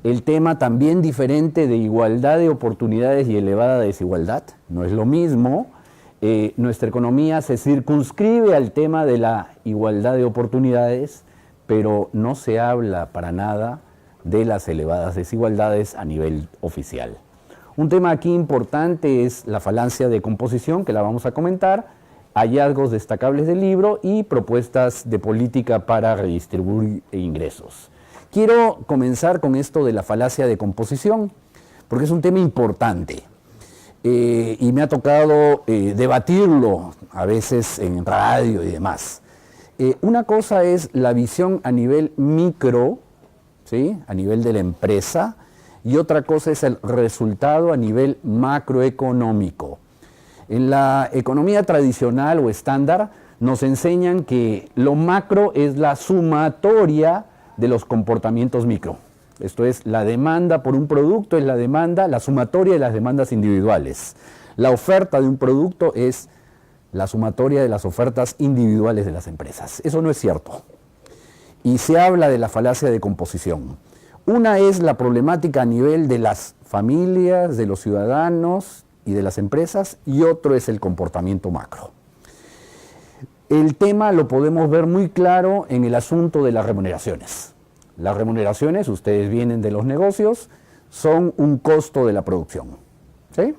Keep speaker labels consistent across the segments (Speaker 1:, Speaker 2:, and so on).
Speaker 1: El tema también diferente de igualdad de oportunidades y elevada desigualdad, no es lo mismo. Nuestra economía se circunscribe al tema de la igualdad de oportunidades, pero no se habla para nada de las elevadas desigualdades a nivel oficial. Un tema aquí importante es la falacia de composición, que la vamos a comentar, hallazgos destacables del libro y propuestas de política para redistribuir ingresos. Quiero comenzar con esto de la falacia de composición, porque es un tema importante y me ha tocado debatirlo a veces en radio y demás. Una cosa es la visión a nivel micro, ¿sí?, a nivel de la empresa, y otra cosa es el resultado a nivel macroeconómico. En la economía tradicional o estándar nos enseñan que lo macro es la sumatoria de los comportamientos micro. Esto es, la demanda por un producto es la sumatoria de las demandas individuales. La oferta de un producto es la sumatoria de las ofertas individuales de las empresas. Eso no es cierto. Y se habla de la falacia de composición. Una es la problemática a nivel de las familias, de los ciudadanos y de las empresas, y otro es el comportamiento macro. El tema lo podemos ver muy claro en el asunto de las remuneraciones. Las remuneraciones, ustedes vienen de los negocios, son un costo de la producción, ¿sí?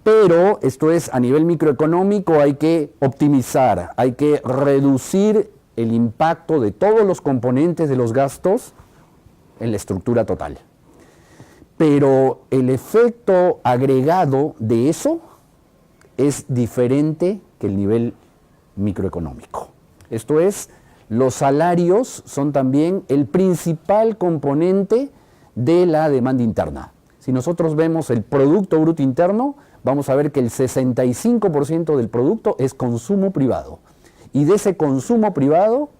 Speaker 1: Pero esto es, a nivel microeconómico hay que optimizar, hay que reducir el impacto de todos los componentes de los gastos en la estructura total. Pero el efecto agregado de eso es diferente que el nivel microeconómico. Esto es, los salarios son también el principal componente de la demanda interna. Si nosotros vemos el Producto Bruto Interno, vamos a ver que el 65% del producto es consumo privado. Y de ese consumo privado,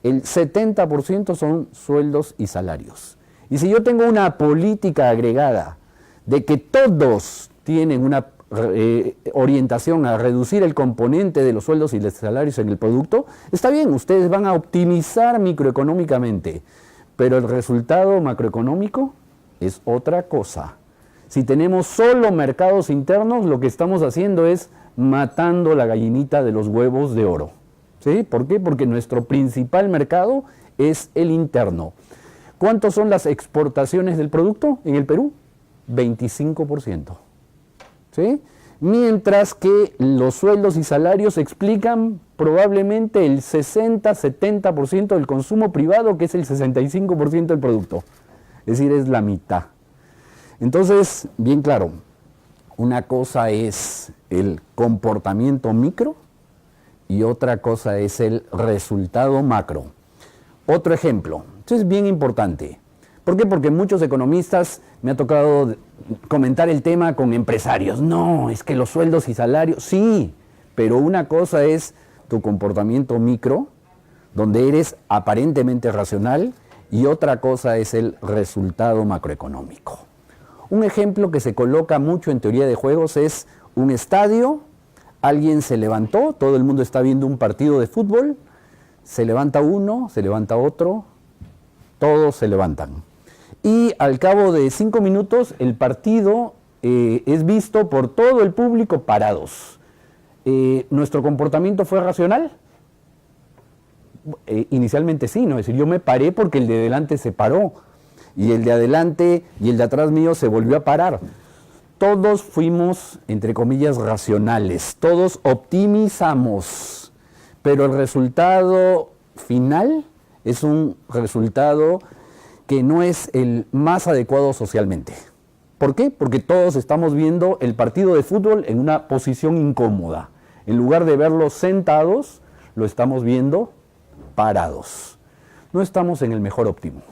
Speaker 1: el 70% son sueldos y salarios. Y si yo tengo una política agregada de que todos tienen una orientación a reducir el componente de los sueldos y los salarios en el producto, está bien, ustedes van a optimizar microeconómicamente, pero el resultado macroeconómico es otra cosa. Si tenemos solo mercados internos, lo que estamos haciendo es matando la gallinita de los huevos de oro. ¿Sí? ¿Por qué? Porque nuestro principal mercado es el interno. ¿Cuántos son las exportaciones del producto en el Perú? 25%. ¿Sí? Mientras que los sueldos y salarios explican probablemente el 60-70% del consumo privado, que es el 65% del producto. Es decir, es la mitad. Entonces, bien claro, una cosa es el comportamiento micro y otra cosa es el resultado macro. Otro ejemplo, esto es bien importante. ¿Por qué? Porque muchos economistas me ha tocado comentar el tema con empresarios. No, es que los sueldos y salarios, sí, pero una cosa es tu comportamiento micro, donde eres aparentemente racional, y otra cosa es el resultado macroeconómico. Un ejemplo que se coloca mucho en teoría de juegos es un estadio, alguien se levantó, todo el mundo está viendo un partido de fútbol, se levanta uno, se levanta otro, todos se levantan. Y al cabo de 5 minutos el partido es visto por todo el público parados. ¿Nuestro comportamiento fue racional? Inicialmente sí, ¿no? Es decir, yo me paré porque el de adelante se paró, y el de adelante y el de atrás mío se volvió a parar. Todos fuimos, entre comillas, racionales, todos optimizamos, pero el resultado final es un resultado que no es el más adecuado socialmente. ¿Por qué? Porque todos estamos viendo el partido de fútbol en una posición incómoda. En lugar de verlos sentados, lo estamos viendo parados. No estamos en el mejor óptimo.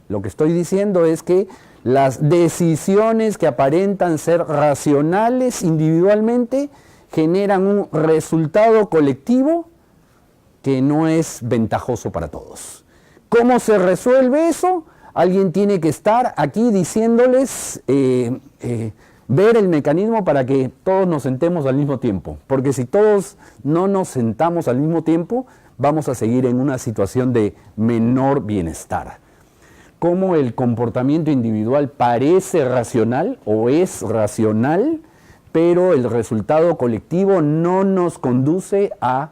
Speaker 1: Lo que estoy diciendo es que las decisiones que aparentan ser racionales individualmente generan un resultado colectivo que no es ventajoso para todos. ¿Cómo se resuelve eso? Alguien tiene que estar aquí diciéndoles, ver el mecanismo para que todos nos sentemos al mismo tiempo. Porque si todos no nos sentamos al mismo tiempo, vamos a seguir en una situación de menor bienestar. cómo el comportamiento individual parece racional o es racional, pero el resultado colectivo no nos conduce a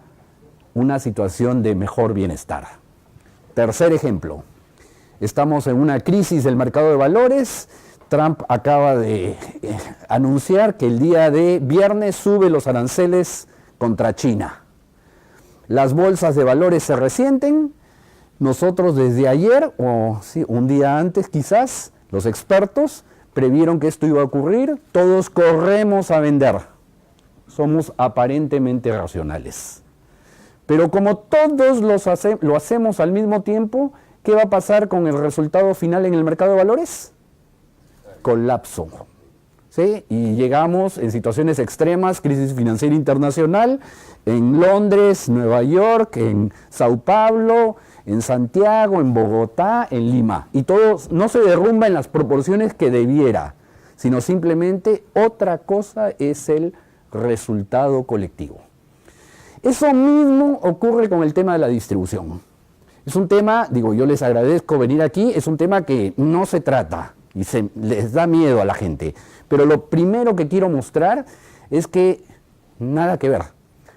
Speaker 1: una situación de mejor bienestar. Tercer ejemplo, estamos en una crisis del mercado de valores. Trump acaba de anunciar que el día de viernes sube los aranceles contra China. Las bolsas de valores se resienten. Nosotros desde ayer, o sí, un día antes quizás, los expertos previeron que esto iba a ocurrir. Todos corremos a vender. Somos aparentemente racionales. Pero como todos lo hacemos al mismo tiempo, ¿qué va a pasar con el resultado final en el mercado de valores? Colapso. ¿Sí? Y llegamos en situaciones extremas, crisis financiera internacional, en Londres, Nueva York, en Sao Paulo, en Santiago, en Bogotá, en Lima. Y todo no se derrumba en las proporciones que debiera, sino simplemente otra cosa es el resultado colectivo. Eso mismo ocurre con el tema de la distribución. Es un tema, digo, yo les agradezco venir aquí, es un tema que no se trata y les da miedo a la gente. Pero lo primero que quiero mostrar es que nada que ver.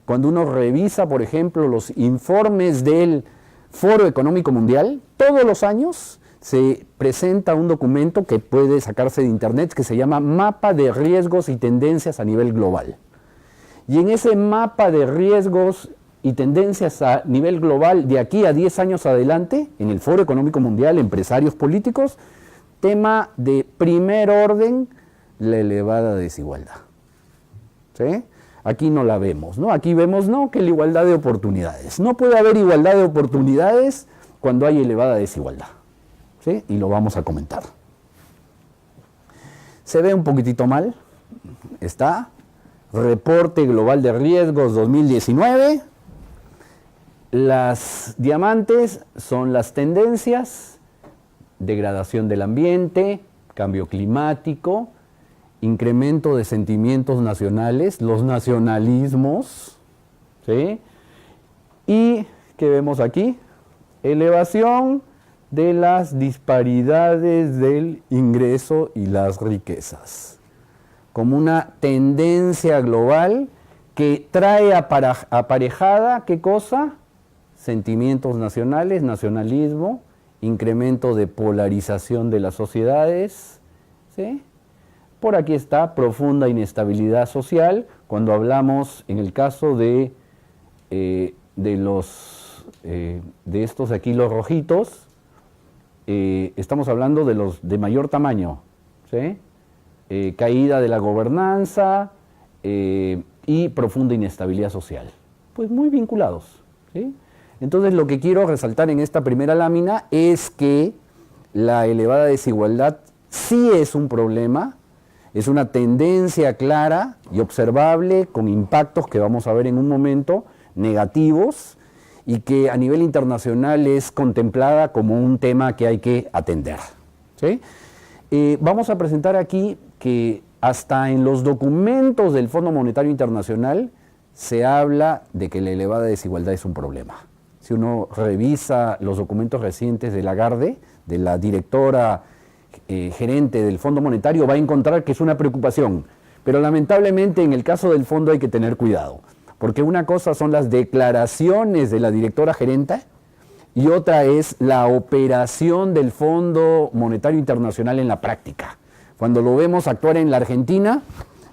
Speaker 1: Cuando uno revisa, por ejemplo, los informes del Foro Económico Mundial, todos los años se presenta un documento que puede sacarse de internet que se llama Mapa de Riesgos y Tendencias a nivel global. Y en ese mapa de riesgos y tendencias a nivel global de aquí a 10 años adelante, en el Foro Económico Mundial, empresarios políticos, tema de primer orden, la elevada desigualdad. ¿Sí? Aquí no la vemos, ¿no? Aquí vemos, no, que la igualdad de oportunidades. No puede haber igualdad de oportunidades cuando hay elevada desigualdad. ¿Sí? Y lo vamos a comentar. Se ve un poquitito mal. Está. Reporte Global de Riesgos 2019. Las diamantes son las tendencias, degradación del ambiente, cambio climático, incremento de sentimientos nacionales, los nacionalismos, ¿sí? Y, ¿qué vemos aquí? Elevación de las disparidades del ingreso y las riquezas, como una tendencia global que trae aparejada, ¿qué cosa? Sentimientos nacionales, nacionalismo, incremento de polarización de las sociedades, ¿sí? Por aquí está profunda inestabilidad social, cuando hablamos, en el caso de estos aquí, los rojitos, estamos hablando de los de mayor tamaño, ¿sí? Caída de la gobernanza y profunda inestabilidad social. Pues muy vinculados, ¿sí? Entonces lo que quiero resaltar en esta primera lámina es que la elevada desigualdad sí es un problema, es una tendencia clara y observable con impactos que vamos a ver en un momento, negativos, y que a nivel internacional es contemplada como un tema que hay que atender, ¿sí? Vamos a presentar aquí que hasta en los documentos del Fondo Monetario Internacional se habla de que la elevada desigualdad es un problema. Si uno revisa los documentos recientes de Lagarde, de la directora gerente del Fondo Monetario, va a encontrar que es una preocupación. Pero lamentablemente en el caso del fondo hay que tener cuidado, porque una cosa son las declaraciones de la directora gerente y otra es la operación del Fondo Monetario Internacional en la práctica. Cuando lo vemos actuar en la Argentina,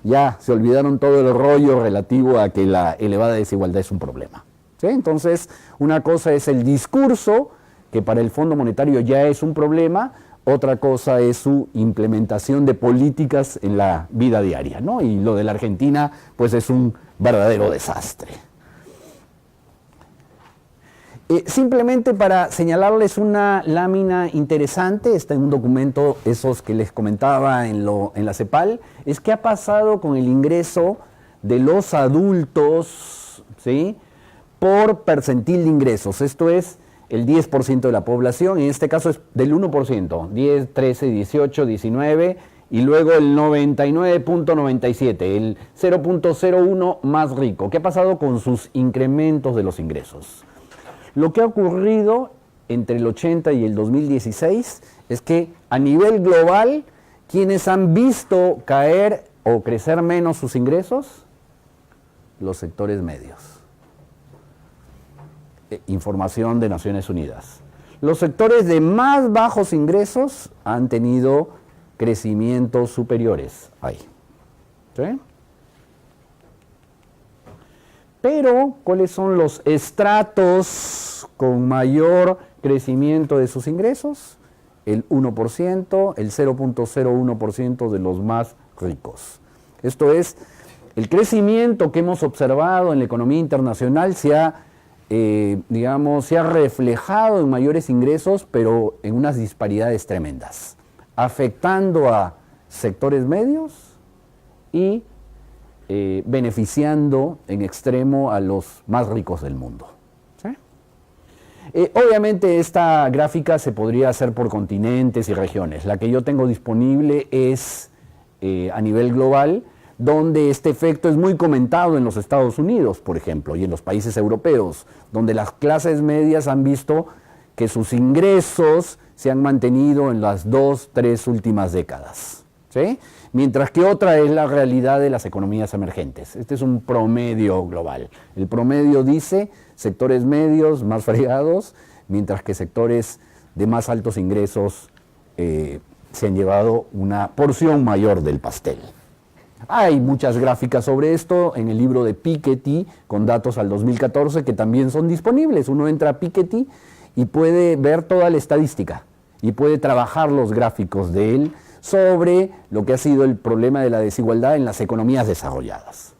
Speaker 1: ya se olvidaron todo el rollo relativo a que la elevada desigualdad es un problema, ¿sí? Entonces, una cosa es el discurso, que para el Fondo Monetario ya es un problema, otra cosa es su implementación de políticas en la vida diaria, ¿no? Y lo de la Argentina, pues es un verdadero desastre. Simplemente para señalarles una lámina interesante, está en un documento, esos que les comentaba en la CEPAL, es qué ha pasado con el ingreso de los adultos, ¿sí?, por percentil de ingresos. Esto es el 10% de la población, en este caso es del 1%, 10, 13, 18, 19, y luego el 99.97, el 0.01 más rico. ¿Qué ha pasado con sus incrementos de los ingresos? Lo que ha ocurrido entre el 80 y el 2016 es que a nivel global, ¿quiénes han visto caer o crecer menos sus ingresos? Los sectores medios. Información de Naciones Unidas. Los sectores de más bajos ingresos han tenido crecimientos superiores ahí. ¿Sí? Pero, ¿cuáles son los estratos con mayor crecimiento de sus ingresos? El 1%, el 0.01% de los más ricos. Esto es, el crecimiento que hemos observado en la economía internacional se ha reflejado en mayores ingresos, pero en unas disparidades tremendas, afectando a sectores medios y beneficiando en extremo a los más ricos del mundo. ¿Sí? Obviamente esta gráfica se podría hacer por continentes y regiones. La que yo tengo disponible es a nivel global, donde este efecto es muy comentado en los Estados Unidos, por ejemplo, y en los países europeos, donde las clases medias han visto que sus ingresos se han mantenido en las 2-3 últimas décadas, ¿sí? Mientras que otra es la realidad de las economías emergentes. Este es un promedio global. El promedio dice sectores medios más fregados, mientras que sectores de más altos ingresos se han llevado una porción mayor del pastel. Hay muchas gráficas sobre esto en el libro de Piketty, con datos al 2014, que también son disponibles. Uno entra a Piketty y puede ver toda la estadística y puede trabajar los gráficos de él sobre lo que ha sido el problema de la desigualdad en las economías desarrolladas.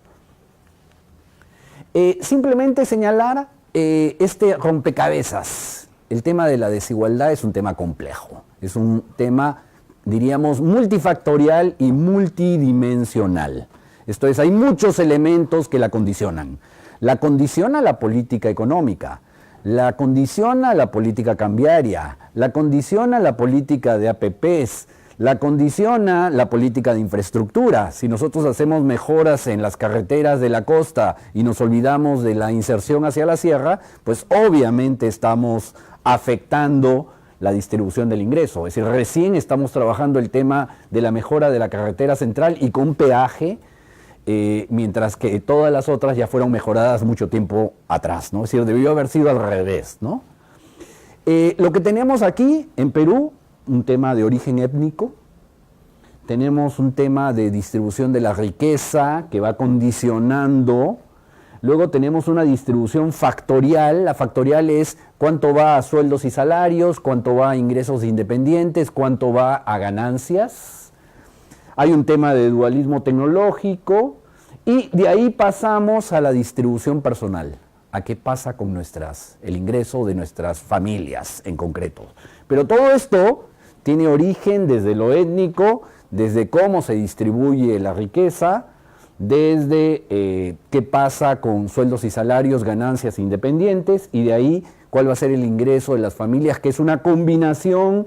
Speaker 1: Simplemente señalar este rompecabezas. El tema de la desigualdad es un tema complejo, es un tema, diríamos, multifactorial y multidimensional. Esto es, hay muchos elementos que la condicionan. La condiciona la política económica, la condiciona la política cambiaria, la condiciona la política de APPs, la condiciona la política de infraestructura. Si nosotros hacemos mejoras en las carreteras de la costa y nos olvidamos de la inserción hacia la sierra, pues obviamente estamos afectando la distribución del ingreso. Es decir, recién estamos trabajando el tema de la mejora de la carretera central y con peaje, mientras que todas las otras ya fueron mejoradas mucho tiempo atrás, ¿no? Es decir, debió haber sido al revés, ¿no? Lo que tenemos aquí en Perú, un tema de origen étnico, tenemos un tema de distribución de la riqueza que va condicionando. Luego tenemos una distribución factorial. La factorial es cuánto va a sueldos y salarios, cuánto va a ingresos independientes, cuánto va a ganancias. Hay un tema de dualismo tecnológico y de ahí pasamos a la distribución personal. ¿A qué pasa con el ingreso de nuestras familias en concreto? Pero todo esto tiene origen desde lo étnico, desde cómo se distribuye la riqueza, desde qué pasa con sueldos y salarios, ganancias independientes, y de ahí cuál va a ser el ingreso de las familias, que es una combinación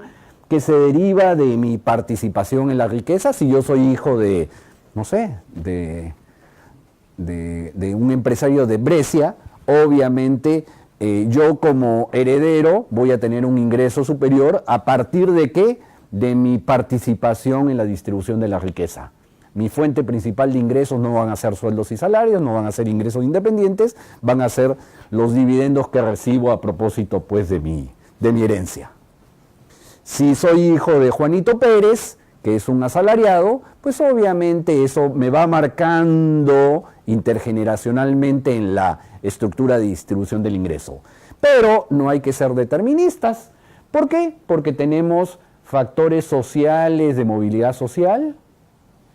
Speaker 1: que se deriva de mi participación en la riqueza. Si yo soy hijo de, no sé, de un empresario de Brescia, obviamente yo como heredero voy a tener un ingreso superior a partir de ¿qué? De mi participación en la distribución de la riqueza. Mi fuente principal de ingresos no van a ser sueldos y salarios, no van a ser ingresos independientes, van a ser los dividendos que recibo a propósito pues de mi herencia. Si soy hijo de Juanito Pérez, que es un asalariado, pues obviamente eso me va marcando intergeneracionalmente en la estructura de distribución del ingreso. Pero no hay que ser deterministas. ¿Por qué? Porque tenemos factores sociales de movilidad social,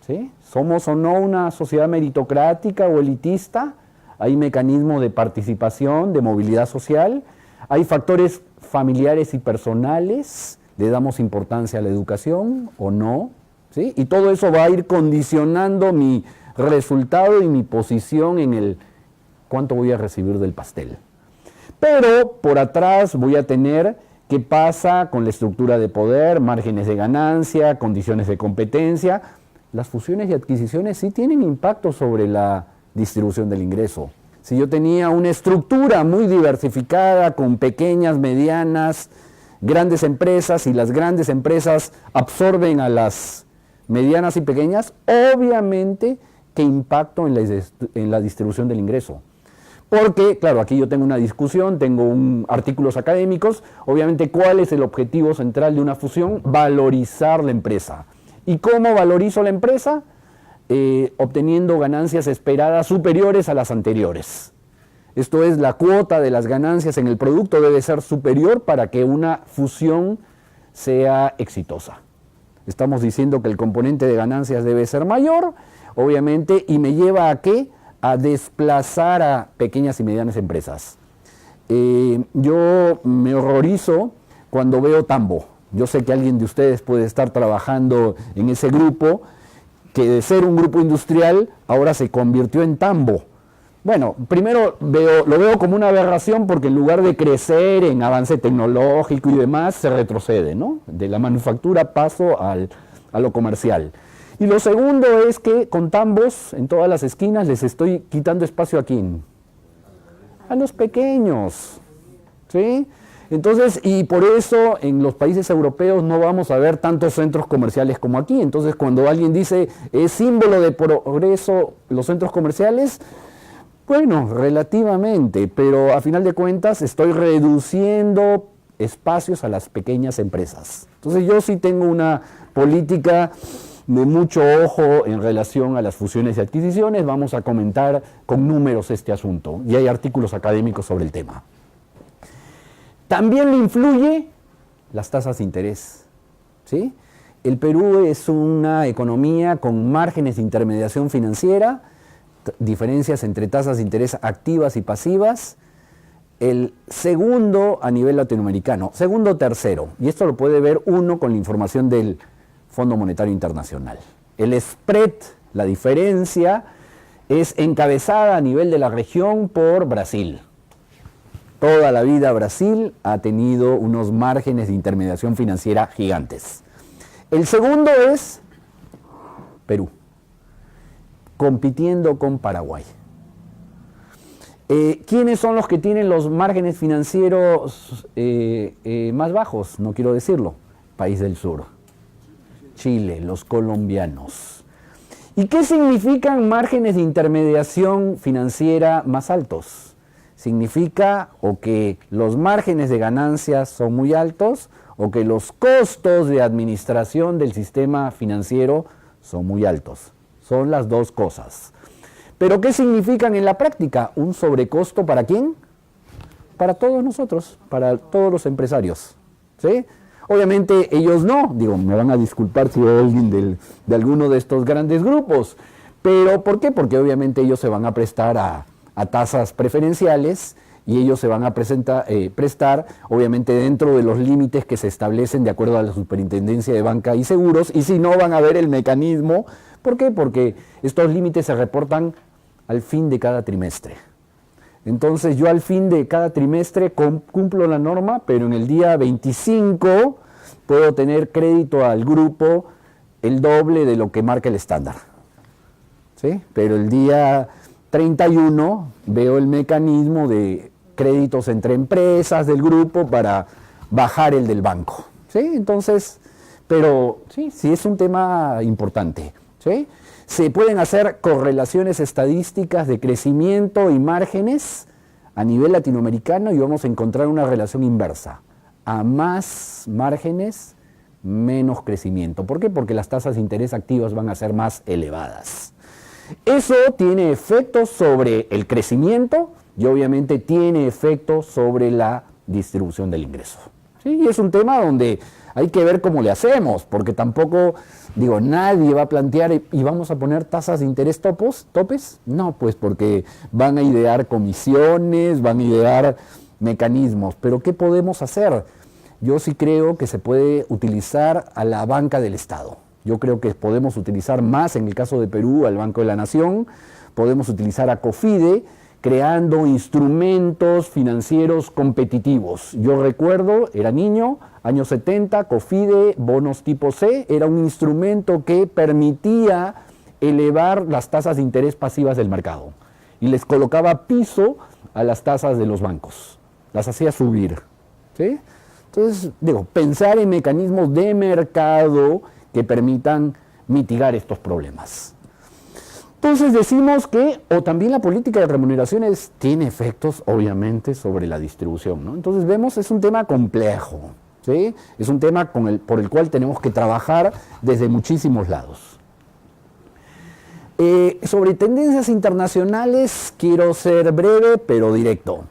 Speaker 1: ¿sí? ¿Somos o no una sociedad meritocrática o elitista? Hay mecanismos de participación, de movilidad social. Hay factores familiares y personales. ¿Le damos importancia a la educación o no? ¿Sí? Y todo eso va a ir condicionando mi resultado y mi posición en el cuánto voy a recibir del pastel. Pero por atrás voy a tener qué pasa con la estructura de poder, márgenes de ganancia, condiciones de competencia. Las fusiones y adquisiciones sí tienen impacto sobre la distribución del ingreso. Si yo tenía una estructura muy diversificada con pequeñas, medianas, grandes empresas y las grandes empresas absorben a las medianas y pequeñas, obviamente que impacto en la distribución del ingreso. Porque, claro, aquí yo tengo una discusión, tengo artículos académicos, obviamente, ¿cuál es el objetivo central de una fusión? Valorizar la empresa. ¿Y cómo valorizo la empresa? Obteniendo ganancias esperadas superiores a las anteriores. Esto es, la cuota de las ganancias en el producto debe ser superior para que una fusión sea exitosa. Estamos diciendo que el componente de ganancias debe ser mayor, obviamente, y me lleva a ¿qué? A desplazar a pequeñas y medianas empresas. Yo me horrorizo cuando veo Tambo. Yo sé que alguien de ustedes puede estar trabajando en ese grupo, que de ser un grupo industrial ahora se convirtió en Tambo. Bueno, primero lo veo como una aberración porque en lugar de crecer en avance tecnológico y demás, se retrocede, ¿no? De la manufactura paso a lo comercial. Y lo segundo es que con tambos en todas las esquinas les estoy quitando espacio a ¿quién? A los pequeños, ¿sí? Entonces, y por eso en los países europeos no vamos a ver tantos centros comerciales como aquí. Entonces, cuando alguien dice es símbolo de progreso los centros comerciales, bueno, relativamente, pero a final de cuentas estoy reduciendo espacios a las pequeñas empresas. Entonces, yo sí tengo una política de mucho ojo en relación a las fusiones y adquisiciones. Vamos a comentar con números este asunto y hay artículos académicos sobre el tema. También le influye las tasas de interés, ¿sí? El Perú es una economía con márgenes de intermediación financiera, diferencias entre tasas de interés activas y pasivas, el segundo a nivel latinoamericano, segundo o tercero, y esto lo puede ver uno con la información del Fondo Monetario Internacional. El spread, la diferencia, es encabezada a nivel de la región por Brasil. Toda la vida Brasil ha tenido unos márgenes de intermediación financiera gigantes. El segundo es Perú, compitiendo con Paraguay. ¿Quiénes son los que tienen los márgenes financieros más bajos? No quiero decirlo. País del Sur. Chile, los colombianos. ¿Y qué significan márgenes de intermediación financiera más altos? Significa o que los márgenes de ganancias son muy altos o que los costos de administración del sistema financiero son muy altos. Son las dos cosas. ¿Pero qué significan en la práctica? ¿Un sobrecosto para quién? Para todos nosotros, para todos los empresarios, ¿sí? Obviamente ellos no, digo, me van a disculpar si hay alguien de alguno de estos grandes grupos, pero ¿por qué? Porque obviamente ellos se van a prestar a tasas preferenciales y ellos se van a prestar obviamente dentro de los límites que se establecen de acuerdo a la Superintendencia de Banca y Seguros, y si no van a ver el mecanismo. ¿Por qué? Porque estos límites se reportan al fin de cada trimestre. Entonces yo al fin de cada trimestre cumplo la norma, pero en el día 25 puedo tener crédito al grupo el doble de lo que marca el estándar, ¿sí? Pero el día 31 veo el mecanismo de créditos entre empresas del grupo para bajar el del banco, ¿sí? Entonces, pero sí es un tema importante, ¿sí? Se pueden hacer correlaciones estadísticas de crecimiento y márgenes a nivel latinoamericano y vamos a encontrar una relación inversa. A más márgenes, menos crecimiento. ¿Por qué? Porque las tasas de interés activas van a ser más elevadas. Eso tiene efectos sobre el crecimiento y obviamente tiene efectos sobre la distribución del ingreso. ¿Sí? Y es un tema donde hay que ver cómo le hacemos, porque tampoco, digo, nadie va a plantear y vamos a poner tasas de interés topes. No, pues porque van a idear comisiones, van a idear mecanismos. Pero ¿qué podemos hacer? Yo sí creo que se puede utilizar a la banca del Estado. Yo creo que podemos utilizar más, en el caso de Perú, al Banco de la Nación, podemos utilizar a COFIDE, creando instrumentos financieros competitivos. Yo recuerdo, era niño, años 70, COFIDE, bonos tipo C, era un instrumento que permitía elevar las tasas de interés pasivas del mercado. y les colocaba piso a las tasas de los bancos, las hacía subir, ¿sí? Entonces, pensar en mecanismos de mercado que permitan mitigar estos problemas. Entonces decimos que, o también la política de remuneraciones tiene efectos, obviamente, sobre la distribución, ¿no? Entonces vemos, es un tema complejo, ¿sí? Es un tema por el cual tenemos que trabajar desde muchísimos lados. Sobre tendencias internacionales, quiero ser breve, pero directo.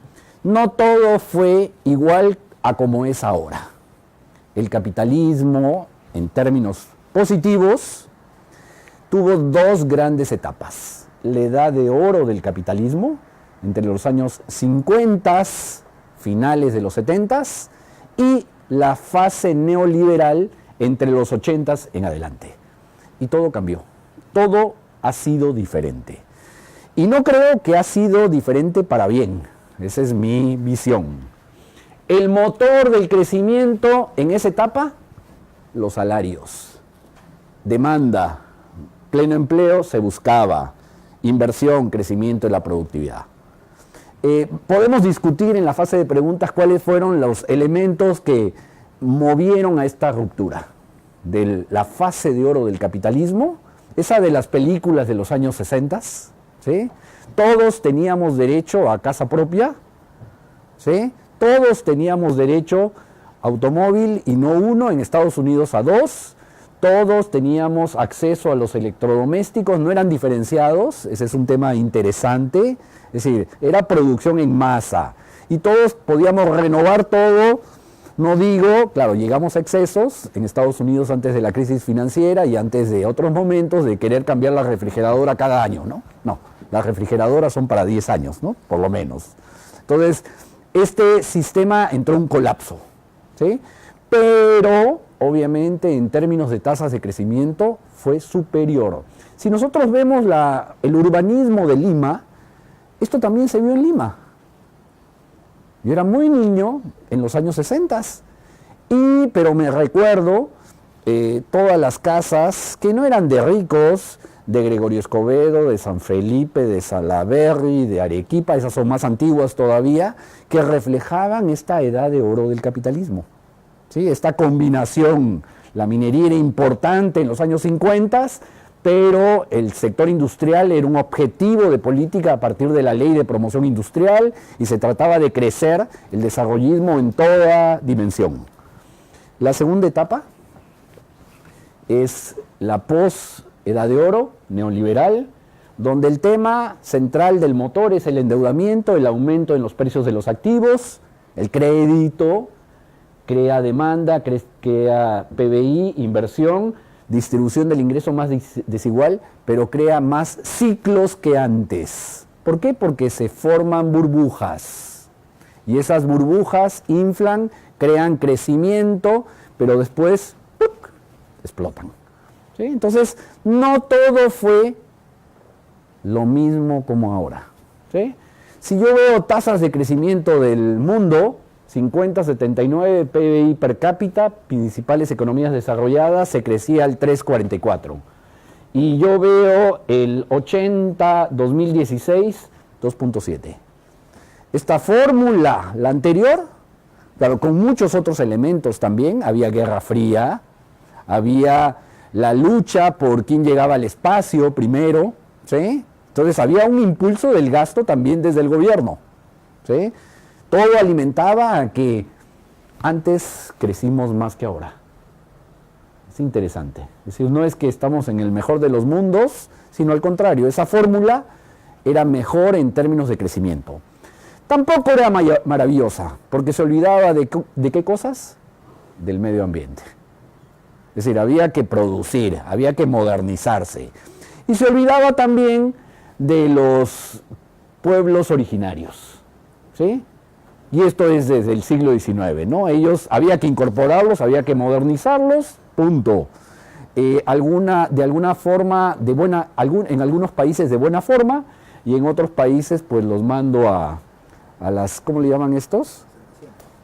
Speaker 1: No todo fue igual a como es ahora. El capitalismo, en términos positivos, tuvo dos grandes etapas. La edad de oro del capitalismo, entre los años 50, finales de los 70, y la fase neoliberal entre los 80 en adelante. Y todo cambió. Todo ha sido diferente. Y no creo que ha sido diferente para bien. Esa es mi visión. El motor del crecimiento en esa etapa, los salarios. Demanda, pleno empleo se buscaba, inversión, crecimiento de la productividad. Podemos discutir en la fase de preguntas cuáles fueron los elementos que movieron a esta ruptura de la fase de oro del capitalismo, esa de las películas de los años 60, ¿sí? Todos teníamos derecho a casa propia, ¿sí? Todos teníamos derecho a automóvil y no uno, en Estados Unidos a dos. Todos teníamos acceso a los electrodomésticos, no eran diferenciados, ese es un tema interesante, es decir, era producción en masa y todos podíamos renovar todo. No digo, claro, llegamos a excesos en Estados Unidos antes de la crisis financiera y antes de otros momentos de querer cambiar la refrigeradora cada año, ¿no? No, las refrigeradoras son para 10 años, ¿no? Por lo menos. Entonces, este sistema entró en un colapso, ¿sí? Pero, obviamente, en términos de tasas de crecimiento, fue superior. Si nosotros vemos el urbanismo de Lima, esto también se vio en Lima. Yo era muy niño en los años 60, pero me recuerdo todas las casas que no eran de ricos, de Gregorio Escobedo, de San Felipe, de Salaberry, de Arequipa, esas son más antiguas todavía, que reflejaban esta edad de oro del capitalismo. ¿Sí? Esta combinación, la minería era importante en los años 50, pero el sector industrial era un objetivo de política a partir de la ley de promoción industrial y se trataba de crecer el desarrollismo en toda dimensión. La segunda etapa es la post-edad de oro neoliberal, donde el tema central del motor es el endeudamiento, el aumento en los precios de los activos, el crédito, crea demanda, crea PBI, inversión, distribución del ingreso más desigual, pero crea más ciclos que antes. ¿Por qué? Porque se forman burbujas. Y esas burbujas inflan, crean crecimiento, pero después ¡puc!, explotan. ¿Sí? Entonces, no todo fue lo mismo como ahora. ¿Sí? Si yo veo tasas de crecimiento del mundo, 50, 79 PBI per cápita, principales economías desarrolladas, se crecía al 3,44. Y yo veo el 80, 2016, 2,7. Esta fórmula, la anterior, claro, con muchos otros elementos también, había Guerra Fría, había la lucha por quién llegaba al espacio primero, ¿sí? Entonces había un impulso del gasto también desde el gobierno, ¿sí? Todo alimentaba a que antes crecimos más que ahora. Es interesante. Es decir, no es que estamos en el mejor de los mundos, sino al contrario, esa fórmula era mejor en términos de crecimiento. Tampoco era maravillosa, porque se olvidaba de qué cosas, del medio ambiente. Es decir, había que producir, había que modernizarse. Y se olvidaba también de los pueblos originarios, ¿sí? Y esto es desde el siglo XIX, ¿no? Ellos había que incorporarlos, había que modernizarlos, punto. De alguna forma, en algunos países de buena forma, y en otros países pues los mando a las, ¿cómo le llaman estos?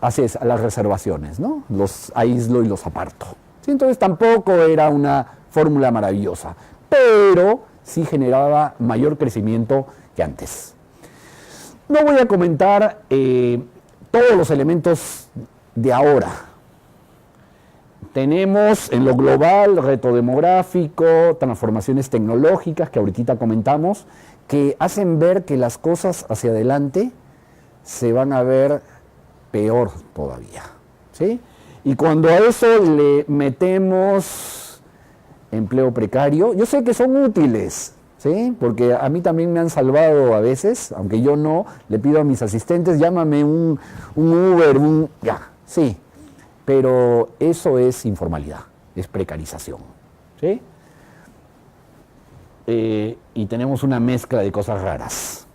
Speaker 1: Así es, a las reservaciones, ¿no? Los aíslo y los aparto. ¿Sí? Entonces tampoco era una fórmula maravillosa, pero sí generaba mayor crecimiento que antes. No voy a comentar todos los elementos de ahora. Tenemos en lo global reto demográfico, transformaciones tecnológicas que ahorita comentamos, que hacen ver que las cosas hacia adelante se van a ver peor todavía, ¿sí? Y cuando a eso le metemos empleo precario, yo sé que son útiles, ¿sí? Porque a mí también me han salvado a veces, aunque yo no, le pido a mis asistentes, llámame un Uber, ya, sí, pero eso es informalidad, es precarización, ¿sí? Y tenemos una mezcla de cosas raras.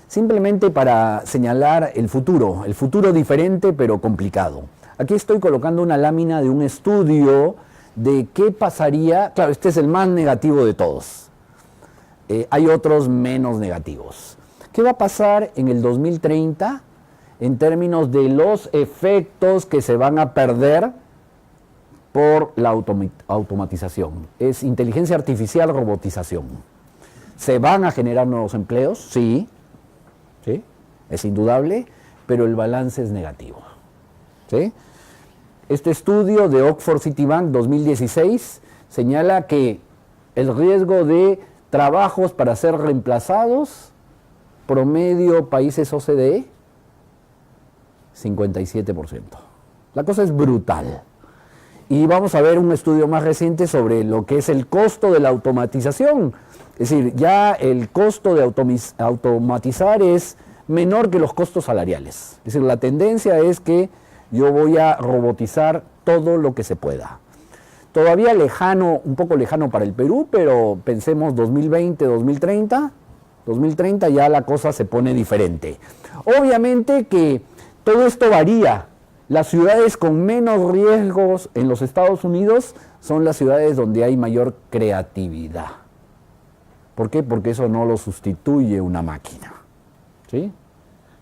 Speaker 1: Simplemente para señalar el futuro diferente pero complicado. Aquí estoy colocando una lámina de un estudio de qué pasaría, claro, este es el más negativo de todos. Hay otros menos negativos. ¿Qué va a pasar en el 2030 en términos de los efectos que se van a perder por la automatización? Es inteligencia artificial, robotización. ¿Se van a generar nuevos empleos? Sí, ¿sí? Es indudable, pero el balance es negativo, ¿sí? Este estudio de Oxford Citibank 2016 señala que el riesgo de trabajos para ser reemplazados, promedio países OCDE, 57%. La cosa es brutal. Y vamos a ver un estudio más reciente sobre lo que es el costo de la automatización. Es decir, ya el costo de automatizar es menor que los costos salariales. Es decir, la tendencia es que yo voy a robotizar todo lo que se pueda. Todavía lejano, un poco lejano para el Perú, pero pensemos 2020, 2030. 2030 ya la cosa se pone diferente. Obviamente que todo esto varía. Las ciudades con menos riesgos en los Estados Unidos son las ciudades donde hay mayor creatividad. ¿Por qué? Porque eso no lo sustituye una máquina, ¿sí?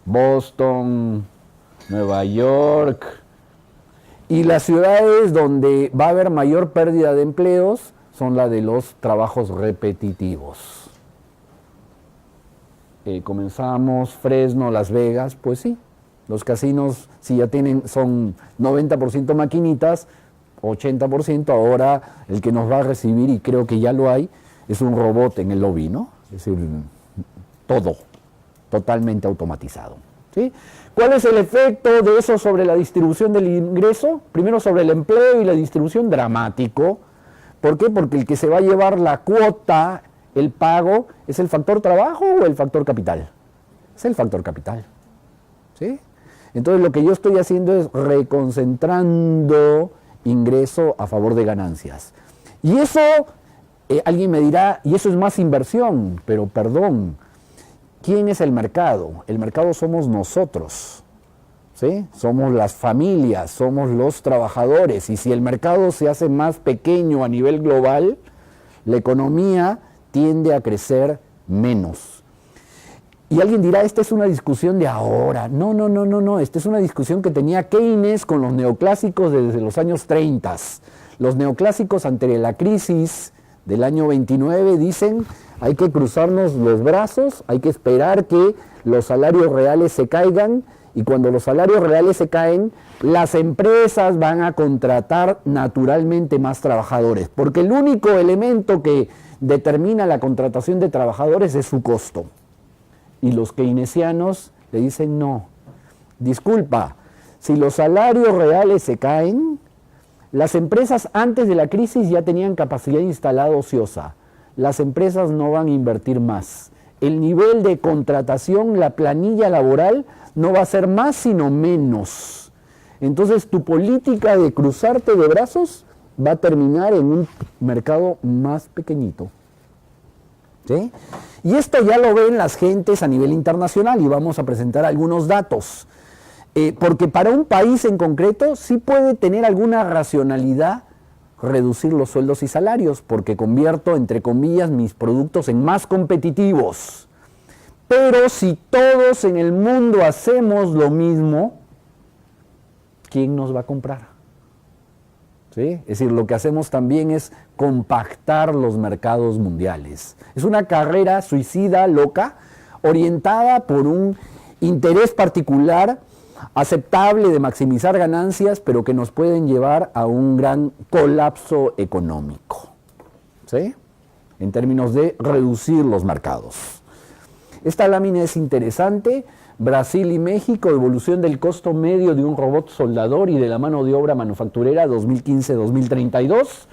Speaker 1: Boston, Nueva York, y las ciudades donde va a haber mayor pérdida de empleos son las de los trabajos repetitivos. Comenzamos Fresno, Las Vegas, pues sí, los casinos si ya son 90% maquinitas, 80%, ahora el que nos va a recibir, y creo que ya lo hay, es un robot en el lobby, ¿no? Es decir, todo totalmente automatizado, ¿sí? ¿Cuál es el efecto de eso sobre la distribución del ingreso? Primero sobre el empleo y la distribución, dramático. ¿Por qué? Porque el que se va a llevar la cuota, el pago, ¿es el factor trabajo o el factor capital? Es el factor capital, ¿sí? Entonces lo que yo estoy haciendo es reconcentrando ingreso a favor de ganancias. Y eso, alguien me dirá, y eso es más inversión, pero perdón, ¿quién es el mercado? El mercado somos nosotros, ¿sí? Somos las familias, somos los trabajadores, y si el mercado se hace más pequeño a nivel global, la economía tiende a crecer menos. Y alguien dirá, esta es una discusión de ahora. No, esta es una discusión que tenía Keynes con los neoclásicos desde los años 30. Los neoclásicos ante la crisis del año 29 dicen, hay que cruzarnos los brazos, hay que esperar que los salarios reales se caigan, y cuando los salarios reales se caen, las empresas van a contratar naturalmente más trabajadores, porque el único elemento que determina la contratación de trabajadores es su costo. Y los keynesianos le dicen no, disculpa, si los salarios reales se caen, las empresas antes de la crisis ya tenían capacidad instalada ociosa, las empresas no van a invertir más. El nivel de contratación, la planilla laboral, no va a ser más sino menos. Entonces tu política de cruzarte de brazos va a terminar en un mercado más pequeñito, ¿sí? Y esto ya lo ven las gentes a nivel internacional, y vamos a presentar algunos datos. Porque para un país en concreto sí puede tener alguna racionalidad reducir los sueldos y salarios, porque convierto, entre comillas, mis productos en más competitivos. Pero si todos en el mundo hacemos lo mismo, ¿quién nos va a comprar? ¿sí? Es decir, lo que hacemos también es compactar los mercados mundiales. Es una carrera suicida, loca, orientada por un interés particular, aceptable de maximizar ganancias, pero que nos pueden llevar a un gran colapso económico, ¿sí? En términos de reducir los mercados. Esta lámina es interesante. Brasil y México, evolución del costo medio de un robot soldador y de la mano de obra manufacturera 2015-2032.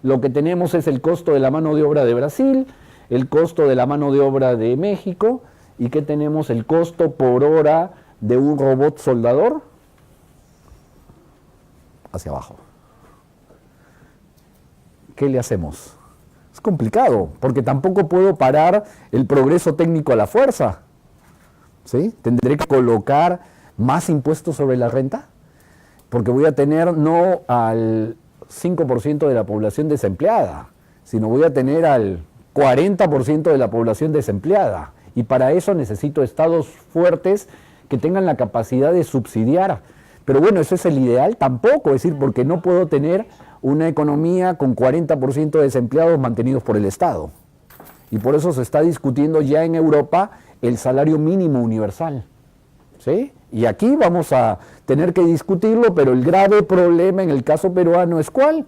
Speaker 1: Lo que tenemos es el costo de la mano de obra de Brasil, el costo de la mano de obra de México, y que tenemos el costo por hora de un robot soldador hacia abajo. ¿Qué le hacemos? Es complicado, porque tampoco puedo parar el progreso técnico a la fuerza. ¿Sí? Tendré que colocar más impuestos sobre la renta, porque voy a tener no al 5% de la población desempleada, sino voy a tener al 40% de la población desempleada. Y para eso necesito estados fuertes que tengan la capacidad de subsidiar. Pero bueno, ¿eso es el ideal? Tampoco, es decir, porque no puedo tener una economía con 40% de desempleados mantenidos por el Estado. Y por eso se está discutiendo ya en Europa el salario mínimo universal, ¿sí? Y aquí vamos a tener que discutirlo, pero el grave problema en el caso peruano es ¿cuál?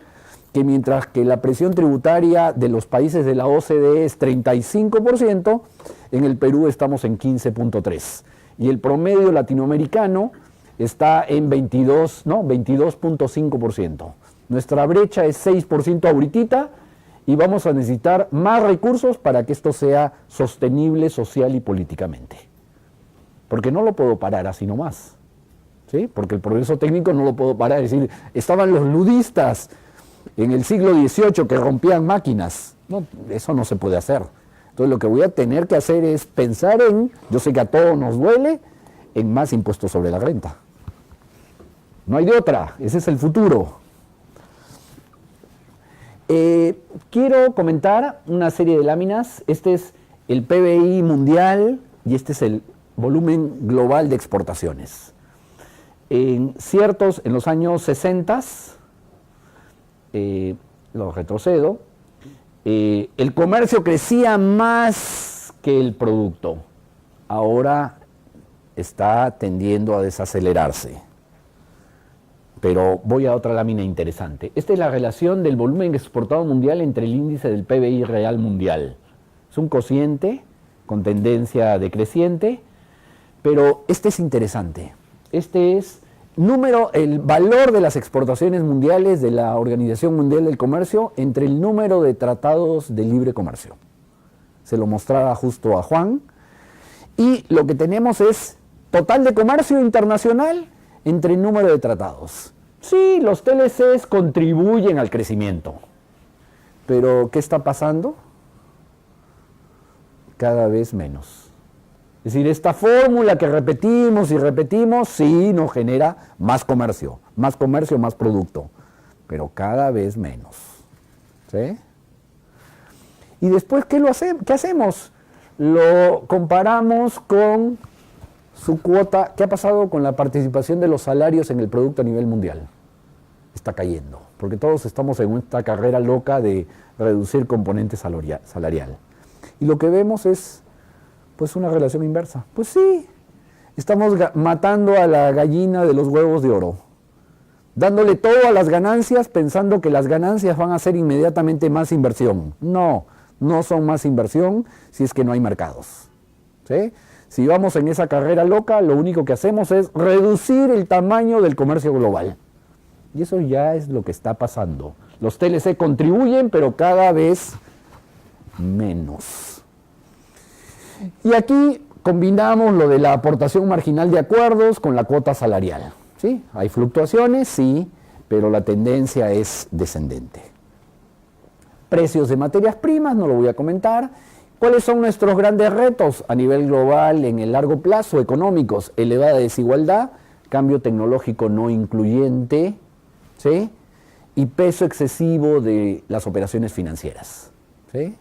Speaker 1: Que mientras que la presión tributaria de los países de la OCDE es 35%, en el Perú estamos en 15.3%. Y el promedio latinoamericano está en 22.5%. Nuestra brecha es 6% ahorita, y vamos a necesitar más recursos para que esto sea sostenible social y políticamente. Porque no lo puedo parar así nomás, ¿sí? Porque el progreso técnico no lo puedo parar. Es decir, estaban los ludistas en el siglo XVIII que rompían máquinas. No, eso no se puede hacer. Entonces lo que voy a tener que hacer es pensar en, yo sé que a todos nos duele, en más impuestos sobre la renta. No hay de otra, ese es el futuro. Quiero comentar una serie de láminas. Este es el PBI mundial y este es el volumen global de exportaciones. En los años 60, lo retrocedo, el comercio crecía más que el producto. Ahora está tendiendo a desacelerarse. Pero voy a otra lámina interesante. Esta es la relación del volumen exportado mundial entre el índice del PBI real mundial. Es un cociente con tendencia decreciente, pero este es interesante. Este es el valor de las exportaciones mundiales de la Organización Mundial del Comercio entre el número de tratados de libre comercio. Se lo mostraba justo a Juan. Y lo que tenemos es total de comercio internacional entre el número de tratados. Sí, los TLCs contribuyen al crecimiento, pero ¿qué está pasando? Cada vez menos. Es decir, esta fórmula que repetimos y repetimos, sí nos genera más comercio, más producto, pero cada vez menos. ¿Sí? Y después, ¿qué hacemos? Lo comparamos con su cuota. ¿Qué ha pasado con la participación de los salarios en el producto a nivel mundial? Está cayendo, porque todos estamos en esta carrera loca de reducir componente salarial. Y lo que vemos es, pues, una relación inversa. Pues sí, estamos matando a la gallina de los huevos de oro, dándole todo a las ganancias, pensando que las ganancias van a ser inmediatamente más inversión. No son más inversión si es que no hay mercados, ¿sí? Si vamos en esa carrera loca, lo único que hacemos es reducir el tamaño del comercio global. Y eso ya es lo que está pasando. Los TLC contribuyen, pero cada vez menos. Y aquí combinamos lo de la aportación marginal de acuerdos con la cuota salarial. ¿Sí? Hay fluctuaciones, sí, pero la tendencia es descendente. Precios de materias primas, no lo voy a comentar. ¿Cuáles son nuestros grandes retos a nivel global en el largo plazo económicos? Elevada desigualdad, cambio tecnológico no incluyente, ¿sí? Y peso excesivo de las operaciones financieras, ¿sí?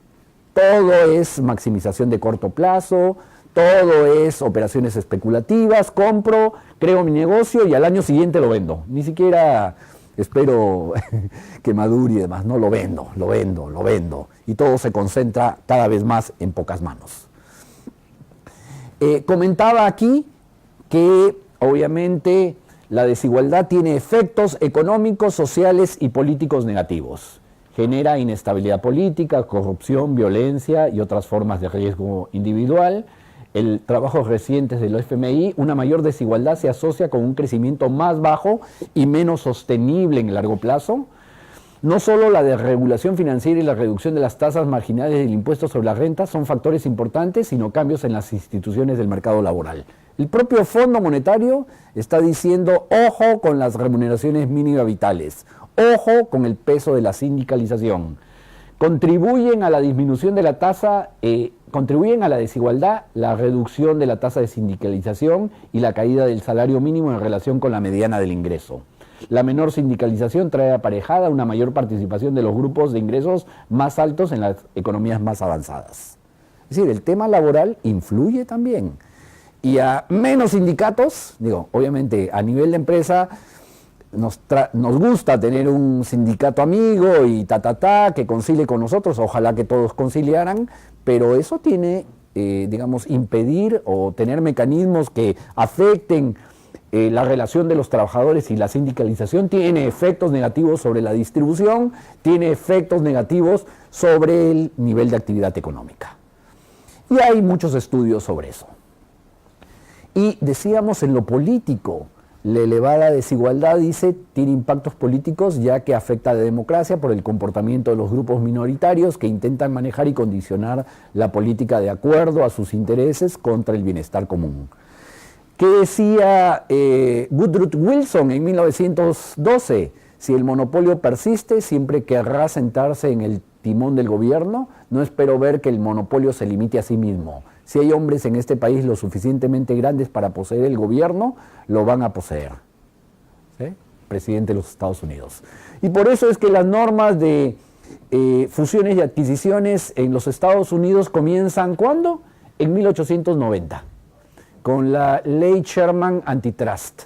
Speaker 1: Todo es maximización de corto plazo, todo es operaciones especulativas, compro, creo mi negocio y al año siguiente lo vendo. Ni siquiera espero que madure y demás. No, lo vendo. Y todo se concentra cada vez más en pocas manos. Comentaba aquí que obviamente la desigualdad tiene efectos económicos, sociales y políticos negativos. Genera inestabilidad política, corrupción, violencia y otras formas de riesgo individual. El trabajo reciente del FMI, una mayor desigualdad se asocia con un crecimiento más bajo y menos sostenible en el largo plazo. No solo la desregulación financiera y la reducción de las tasas marginales del impuesto sobre la renta son factores importantes, sino cambios en las instituciones del mercado laboral. El propio Fondo Monetario está diciendo, ojo con las remuneraciones mínimas vitales, ojo con el peso de la sindicalización. Contribuyen a la disminución de la tasa, contribuyen a la desigualdad, la reducción de la tasa de sindicalización y la caída del salario mínimo en relación con la mediana del ingreso. La menor sindicalización trae aparejada una mayor participación de los grupos de ingresos más altos en las economías más avanzadas. Es decir, el tema laboral influye también. Y a menos sindicatos, digo, obviamente a nivel de empresa nos gusta tener un sindicato amigo y que concilie con nosotros, ojalá que todos conciliaran, pero eso tiene, digamos, impedir o tener mecanismos que afecten la relación de los trabajadores y la sindicalización tiene efectos negativos sobre la distribución, tiene efectos negativos sobre el nivel de actividad económica. Y hay muchos estudios sobre eso. Y decíamos en lo político, la elevada desigualdad, dice, tiene impactos políticos ya que afecta a la democracia por el comportamiento de los grupos minoritarios que intentan manejar y condicionar la política de acuerdo a sus intereses contra el bienestar común. ¿Qué decía Woodrow Wilson en 1912? Si el monopolio persiste, siempre querrá sentarse en el timón del gobierno. No espero ver que el monopolio se limite a sí mismo. Si hay hombres en este país lo suficientemente grandes para poseer el gobierno, lo van a poseer. ¿Sí? Presidente de los Estados Unidos. Y por eso es que las normas de fusiones y adquisiciones en los Estados Unidos comienzan, ¿cuándo? En 1890. Con la ley Sherman Antitrust.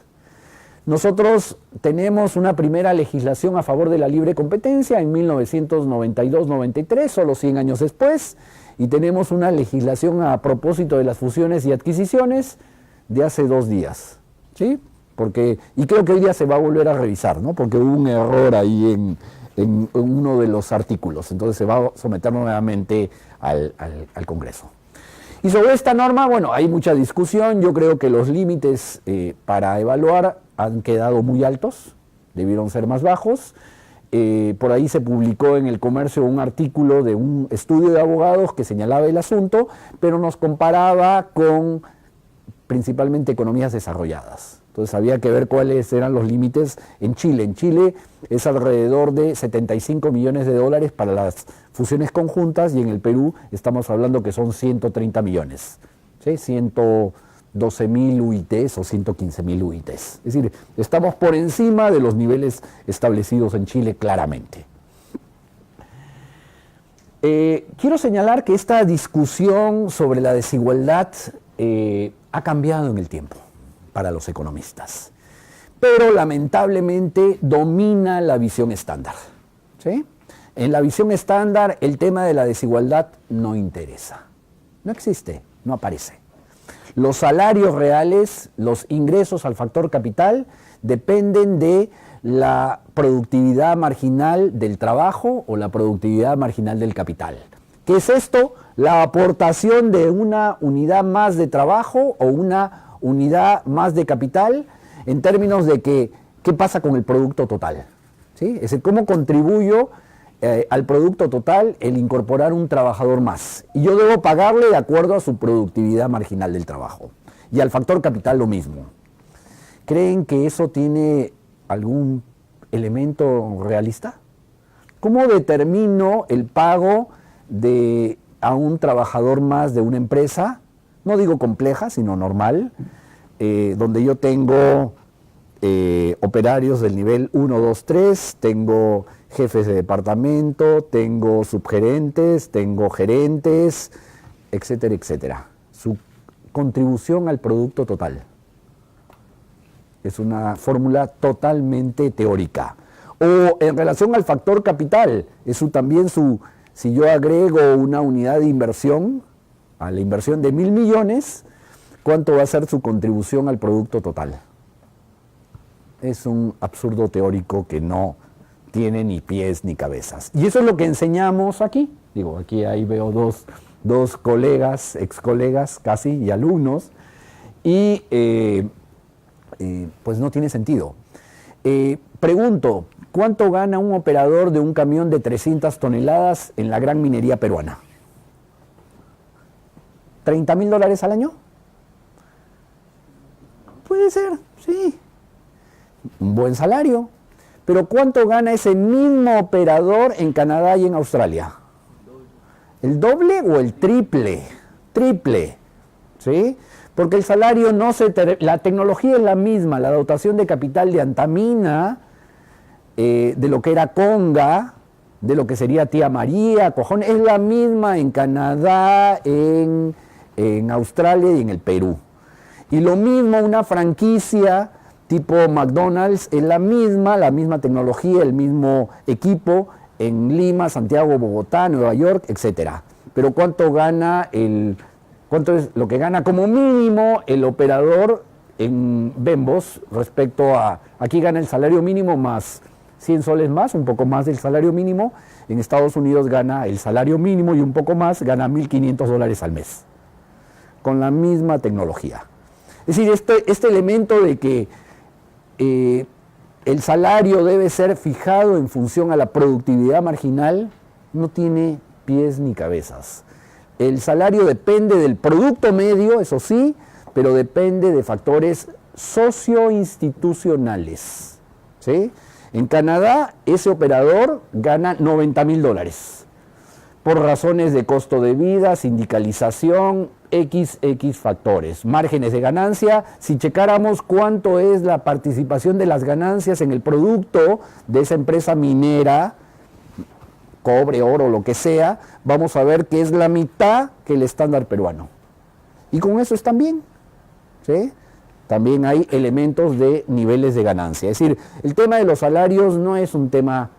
Speaker 1: Nosotros tenemos una primera legislación a favor de la libre competencia en 1992-93, solo 100 años después, y tenemos una legislación a propósito de las fusiones y adquisiciones de hace 2 días, ¿sí? Y creo que hoy día se va a volver a revisar, ¿no? Porque hubo un error ahí en uno de los artículos, entonces se va a someter nuevamente al Congreso. Y sobre esta norma, bueno, hay mucha discusión. Yo creo que los límites para evaluar han quedado muy altos, debieron ser más bajos. Por ahí se publicó en El Comercio un artículo de un estudio de abogados que señalaba el asunto, pero nos comparaba con principalmente economías desarrolladas. Entonces había que ver cuáles eran los límites en Chile. En Chile es alrededor de 75 millones de dólares para las fusiones conjuntas y en el Perú estamos hablando que son 130 millones, ¿sí? 112.000 UITs o 115.000 UITs. Es decir, estamos por encima de los niveles establecidos en Chile claramente. Quiero señalar que esta discusión sobre la desigualdad ha cambiado en el tiempo para los economistas, pero lamentablemente domina la visión estándar, ¿sí? En la visión estándar el tema de la desigualdad no interesa, no existe, no aparece. Los salarios reales, los ingresos al factor capital dependen de la productividad marginal del trabajo o la productividad marginal del capital. ¿Qué es esto? La aportación de una unidad más de trabajo o una unidad más de capital en términos de qué pasa con el producto total, ¿sí? Es decir, cómo contribuyo al producto total el incorporar un trabajador más. Y yo debo pagarle de acuerdo a su productividad marginal del trabajo. Y al factor capital lo mismo. ¿Creen que eso tiene algún elemento realista? ¿Cómo determino el pago a un trabajador más de una empresa? No digo compleja, sino normal, donde yo tengo operarios del nivel 1, 2, 3, tengo jefes de departamento, tengo subgerentes, tengo gerentes, etcétera, etcétera. Su contribución al producto total. Es una fórmula totalmente teórica. O en relación al factor capital, si yo agrego una unidad de inversión, a la inversión de 1.000 millones, ¿cuánto va a ser su contribución al producto total? Es un absurdo teórico que no tiene ni pies ni cabezas. Y eso es lo que enseñamos aquí. Digo, aquí ahí veo dos colegas, ex colegas casi, y alumnos, y pues no tiene sentido. Pregunto, ¿cuánto gana un operador de un camión de 300 toneladas en la gran minería peruana? ¿$30.000 al año? Puede ser, sí. Un buen salario. Pero ¿cuánto gana ese mismo operador en Canadá y en Australia? ¿El doble o el triple? Triple, ¿sí? Porque el salario la tecnología es la misma, la dotación de capital de Antamina, de lo que era Conga, de lo que sería Tía María, Cojón, es la misma en Canadá, en Australia y en el Perú. Y lo mismo una franquicia tipo McDonald's, es la misma tecnología, el mismo equipo en Lima, Santiago, Bogotá, Nueva York, etcétera. Pero ¿cuánto es lo que gana como mínimo el operador en Bembos respecto a, aquí gana el salario mínimo más 100 soles más, un poco más del salario mínimo, en Estados Unidos gana el salario mínimo y un poco más, gana $1.500 al mes, con la misma tecnología. Es decir, este elemento de que el salario debe ser fijado en función a la productividad marginal no tiene pies ni cabezas. El salario depende del producto medio, eso sí, pero depende de factores socioinstitucionales, ¿sí? En Canadá, ese operador gana $90.000 por razones de costo de vida, sindicalización, X factores. Márgenes de ganancia, si checáramos cuánto es la participación de las ganancias en el producto de esa empresa minera, cobre, oro, lo que sea, vamos a ver que es la mitad que el estándar peruano. Y con eso están bien, ¿sí? También hay elementos de niveles de ganancia. Es decir, el tema de los salarios no es un tema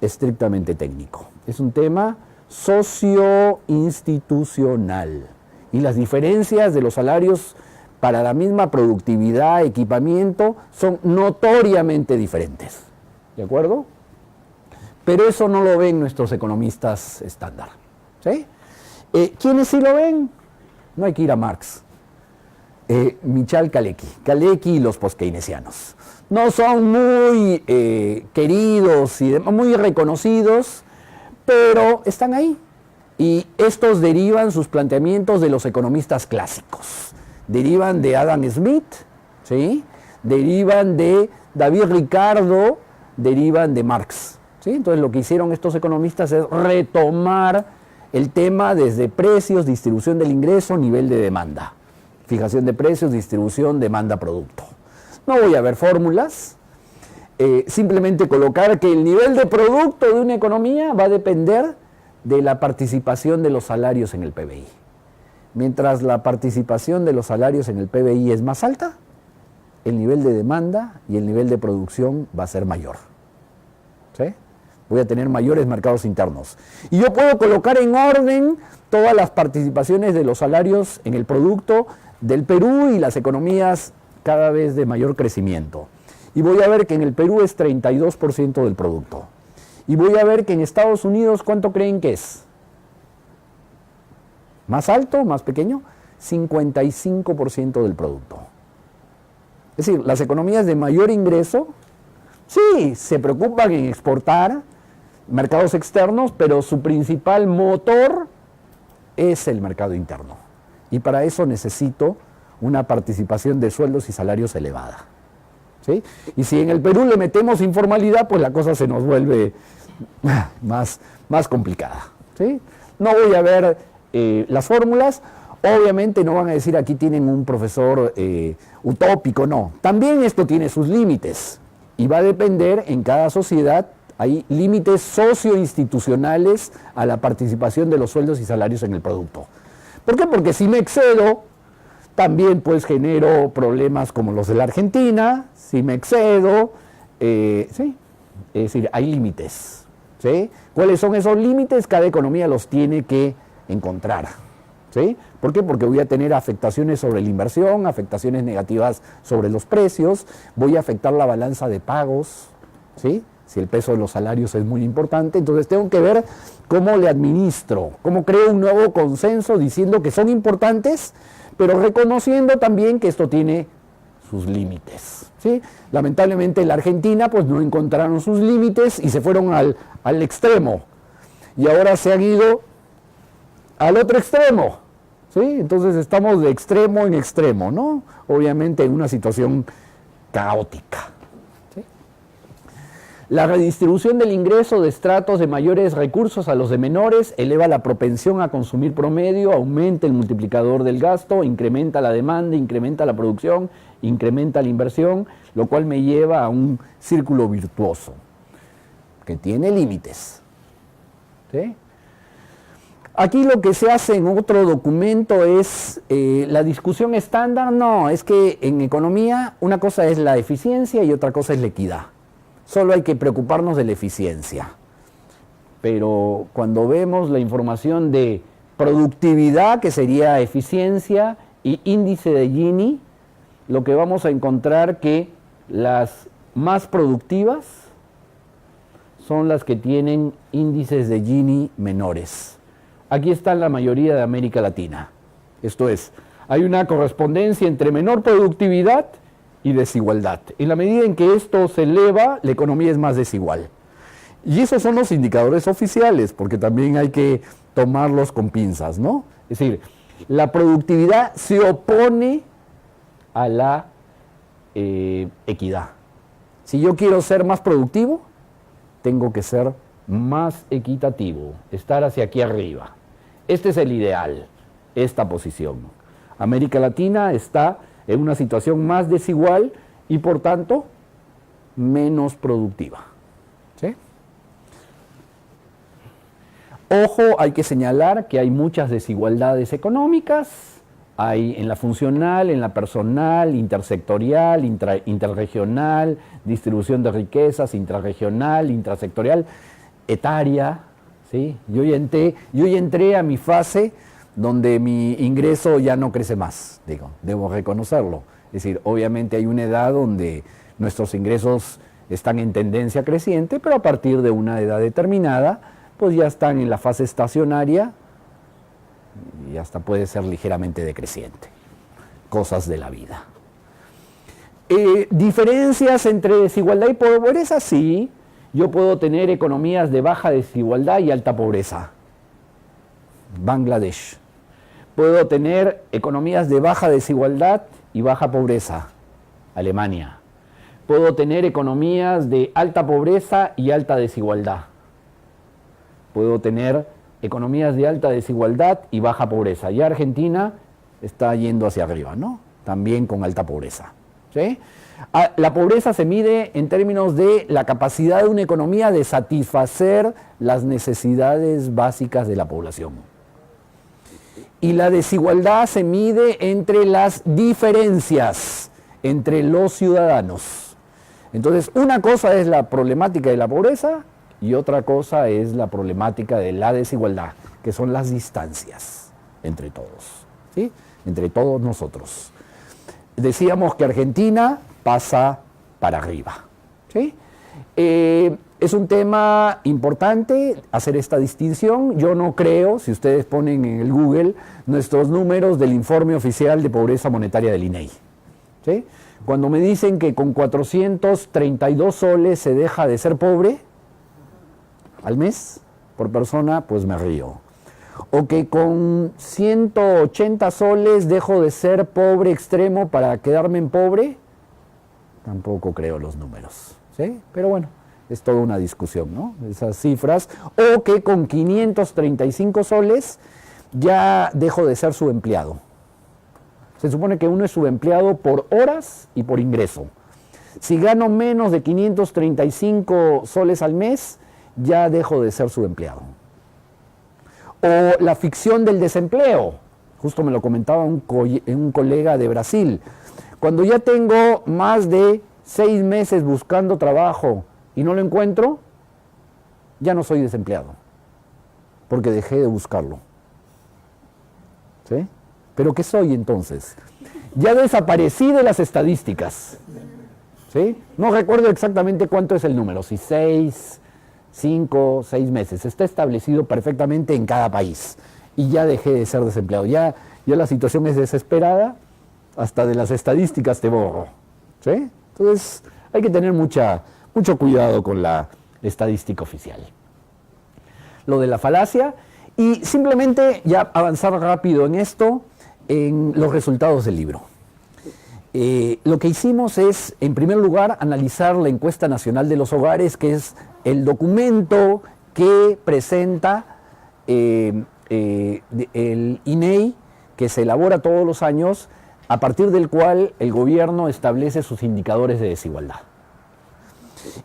Speaker 1: estrictamente técnico, es un tema socioinstitucional. Y las diferencias de los salarios para la misma productividad, equipamiento, son notoriamente diferentes. ¿De acuerdo? Pero eso no lo ven nuestros economistas estándar, ¿sí? ¿Quiénes sí lo ven? No hay que ir a Marx. Michal Kalecki y los postkeynesianos. No son muy queridos y muy reconocidos, pero están ahí. Y estos derivan sus planteamientos de los economistas clásicos. Derivan de Adam Smith, ¿sí? Derivan de David Ricardo, derivan de Marx, ¿sí? Entonces lo que hicieron estos economistas es retomar el tema desde precios, distribución del ingreso, nivel de demanda. Fijación de precios, distribución, demanda, producto. No voy a ver fórmulas, simplemente colocar que el nivel de producto de una economía va a depender de la participación de los salarios en el PBI. Mientras la participación de los salarios en el PBI es más alta, el nivel de demanda y el nivel de producción va a ser mayor, ¿sí? Voy a tener mayores mercados internos. Y yo puedo colocar en orden todas las participaciones de los salarios en el producto del Perú y las economías cada vez de mayor crecimiento. Y voy a ver que en el Perú es 32% del producto. Y voy a ver que en Estados Unidos, ¿cuánto creen que es? ¿Más alto, más pequeño? 55% del producto. Es decir, las economías de mayor ingreso, sí, se preocupan en exportar mercados externos, pero su principal motor es el mercado interno. Y para eso necesito una participación de sueldos y salarios elevada, ¿sí? Y si en el Perú le metemos informalidad, pues la cosa se nos vuelve más complicada, ¿sí? No voy a ver las fórmulas. Obviamente no van a decir aquí tienen un profesor utópico, no. También esto tiene sus límites y va a depender en cada sociedad. Hay límites socioinstitucionales a la participación de los sueldos y salarios en el producto. ¿Por qué? Porque si me excedo, también pues genero problemas como los de la Argentina. Si me excedo, sí, Es decir, hay límites, ¿sí? ¿Cuáles son esos límites? Cada economía los tiene que encontrar, ¿sí? ¿Por qué? Porque voy a tener afectaciones sobre la inversión, afectaciones negativas sobre los precios, voy a afectar la balanza de pagos, ¿sí? Si el peso de los salarios es muy importante, entonces tengo que ver cómo le administro, cómo creo un nuevo consenso diciendo que son importantes, pero reconociendo también que esto tiene sus límites, ¿sí? Lamentablemente en la Argentina pues no encontraron sus límites y se fueron al extremo, y ahora se han ido al otro extremo, ¿sí? Entonces estamos de extremo en extremo, ¿no? Obviamente en una situación caótica. La redistribución del ingreso de estratos de mayores recursos a los de menores eleva la propensión a consumir promedio, aumenta el multiplicador del gasto, incrementa la demanda, incrementa la producción, incrementa la inversión, lo cual me lleva a un círculo virtuoso que tiene límites, ¿sí? Aquí lo que se hace en otro documento es la discusión estándar. No, es que en economía una cosa es la eficiencia y otra cosa es la equidad. Solo hay que preocuparnos de la eficiencia. Pero cuando vemos la información de productividad, que sería eficiencia, y índice de Gini, lo que vamos a encontrar que las más productivas son las que tienen índices de Gini menores. Aquí está la mayoría de América Latina. Esto es, hay una correspondencia entre menor productividad y desigualdad. En la medida en que esto se eleva, la economía es más desigual. Y esos son los indicadores oficiales, porque también hay que tomarlos con pinzas, ¿no? Es decir, la productividad se opone a la equidad. Si yo quiero ser más productivo, tengo que ser más equitativo, estar hacia aquí arriba. Este es el ideal, esta posición. América Latina está en una situación más desigual y por tanto menos productiva, ¿sí? Ojo, hay que señalar que hay muchas desigualdades económicas, hay en la funcional, en la personal, intersectorial, interregional, distribución de riquezas, intrarregional, intrasectorial, etaria, ¿sí? Yo ya entré a mi fase donde mi ingreso ya no crece más, debo reconocerlo. Es decir, obviamente hay una edad donde nuestros ingresos están en tendencia creciente, pero a partir de una edad determinada, pues ya están en la fase estacionaria y hasta puede ser ligeramente decreciente. Cosas de la vida. ¿Diferencias entre desigualdad y pobreza? Sí. Yo puedo tener economías de baja desigualdad y alta pobreza. Bangladesh. Puedo tener economías de baja desigualdad y baja pobreza. Alemania. Puedo tener economías de alta pobreza y alta desigualdad. Puedo tener economías de alta desigualdad y baja pobreza. Ya Argentina está yendo hacia arriba, ¿no? También con alta pobreza, ¿sí? La pobreza se mide en términos de la capacidad de una economía de satisfacer las necesidades básicas de la población. Y la desigualdad se mide entre las diferencias entre los ciudadanos. Entonces, una cosa es la problemática de la pobreza y otra cosa es la problemática de la desigualdad, que son las distancias entre todos, ¿sí? Entre todos nosotros. Decíamos que Argentina pasa para arriba, ¿sí? Es un tema importante hacer esta distinción. Yo no creo, si ustedes ponen en el Google nuestros números del informe oficial de pobreza monetaria del INEI, ¿sí? Cuando me dicen que con 432 soles se deja de ser pobre al mes por persona, pues me río. O que con 180 soles dejo de ser pobre extremo para quedarme en pobre, tampoco creo los números, ¿sí? Pero bueno, es toda una discusión, ¿no? Esas cifras. O que con 535 soles ya dejo de ser subempleado. Se supone que uno es subempleado por horas y por ingreso. Si gano menos de 535 soles al mes, ya dejo de ser subempleado. O la ficción del desempleo. Justo me lo comentaba un colega de Brasil. Cuando ya tengo más de 6 meses buscando trabajo y no lo encuentro, ya no soy desempleado, porque dejé de buscarlo. ¿Sí? ¿Pero qué soy entonces? Ya desaparecí de las estadísticas. ¿Sí? No recuerdo exactamente cuánto es el número, si 6, 5, 6 meses. Está establecido perfectamente en cada país. Y ya dejé de ser desempleado. Ya la situación es desesperada, hasta de las estadísticas te borro. ¿Sí? Entonces hay que tener mucho cuidado con la estadística oficial. Lo de la falacia, y simplemente ya avanzar rápido en esto, en los resultados del libro. Lo que hicimos es, en primer lugar, analizar la encuesta nacional de los hogares, que es el documento que presenta el INEI, que se elabora todos los años, a partir del cual el gobierno establece sus indicadores de desigualdad.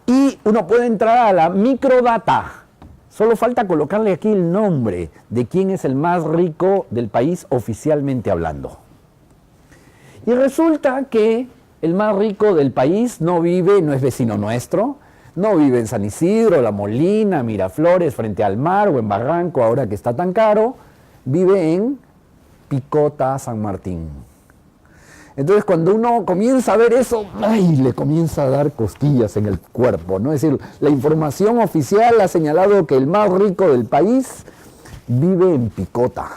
Speaker 1: Y uno puede entrar a la microdata. Solo falta colocarle aquí el nombre de quién es el más rico del país oficialmente hablando. Y resulta que el más rico del país no es vecino nuestro, no vive en San Isidro, La Molina, Miraflores, frente al mar o en Barranco, ahora que está tan caro, vive en Picota, San Martín. Entonces, cuando uno comienza a ver eso, ¡ay!, le comienza a dar cosquillas en el cuerpo, ¿no? Es decir, la información oficial ha señalado que el más rico del país vive en Picota.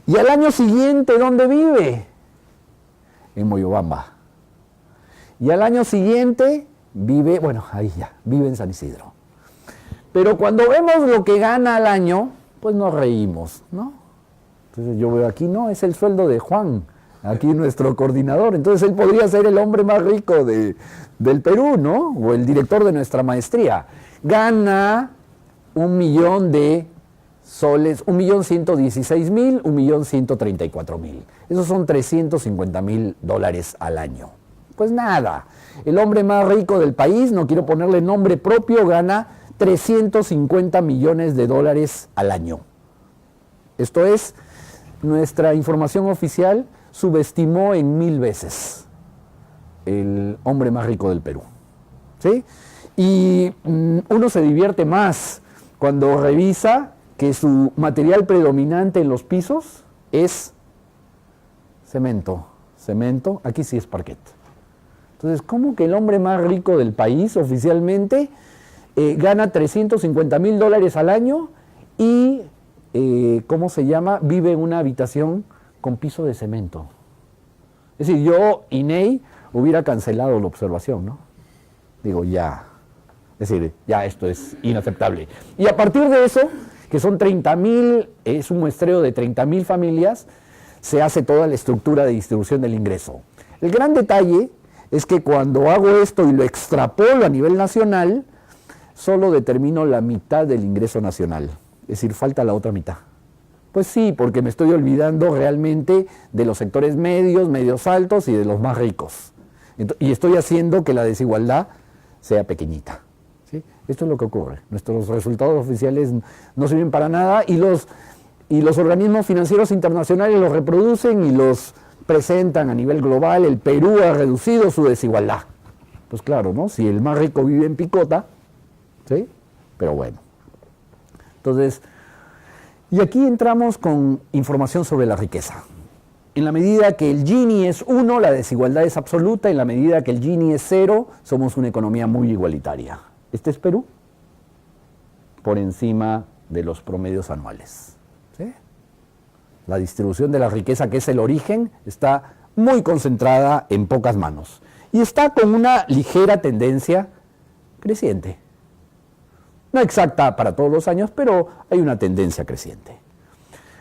Speaker 1: Y al año siguiente, ¿dónde vive? En Moyobamba. Y al año siguiente vive, vive en San Isidro. Pero cuando vemos lo que gana al año, pues nos reímos, ¿no? Entonces yo veo aquí, no, es el sueldo de Juan, aquí nuestro coordinador. Entonces él podría ser el hombre más rico del Perú, ¿no? O el director de nuestra maestría. Gana 1.000.000 de soles, 1.116.000, 1.134.000. Esos son $350.000 al año. Pues nada, el hombre más rico del país, no quiero ponerle nombre propio, gana $350 millones al año. Esto es, nuestra información oficial subestimó en 1000 veces el hombre más rico del Perú. ¿Sí? Y uno se divierte más cuando revisa que su material predominante en los pisos es cemento. Cemento, aquí sí es parquet. Entonces, ¿cómo que el hombre más rico del país oficialmente gana $350.000 al año y, vive en una habitación con piso de cemento? Es decir, yo, INEI, hubiera cancelado la observación, ¿no? Digo, ya. Es decir, ya esto es inaceptable. Y a partir de eso, que son 30.000, es un muestreo de 30.000 familias, se hace toda la estructura de distribución del ingreso. El gran detalle es que cuando hago esto y lo extrapolo a nivel nacional, solo determino la mitad del ingreso nacional. Es decir, falta la otra mitad. Pues sí, porque me estoy olvidando realmente de los sectores medios altos y de los más ricos. Y estoy haciendo que la desigualdad sea pequeñita. ¿Sí? Esto es lo que ocurre. Nuestros resultados oficiales no sirven para nada y los organismos financieros internacionales los reproducen y los presentan a nivel global. El Perú ha reducido su desigualdad. Pues claro, ¿no? Si el más rico vive en Picota, ¿sí? Pero bueno. Entonces, y aquí entramos con información sobre la riqueza. En la medida que el Gini es 1, la desigualdad es absoluta. En la medida que el Gini es 0, somos una economía muy igualitaria. Este es Perú, por encima de los promedios anuales. ¿Sí? La distribución de la riqueza, que es el origen, está muy concentrada en pocas manos. Y está con una ligera tendencia creciente. No exacta para todos los años, pero hay una tendencia creciente.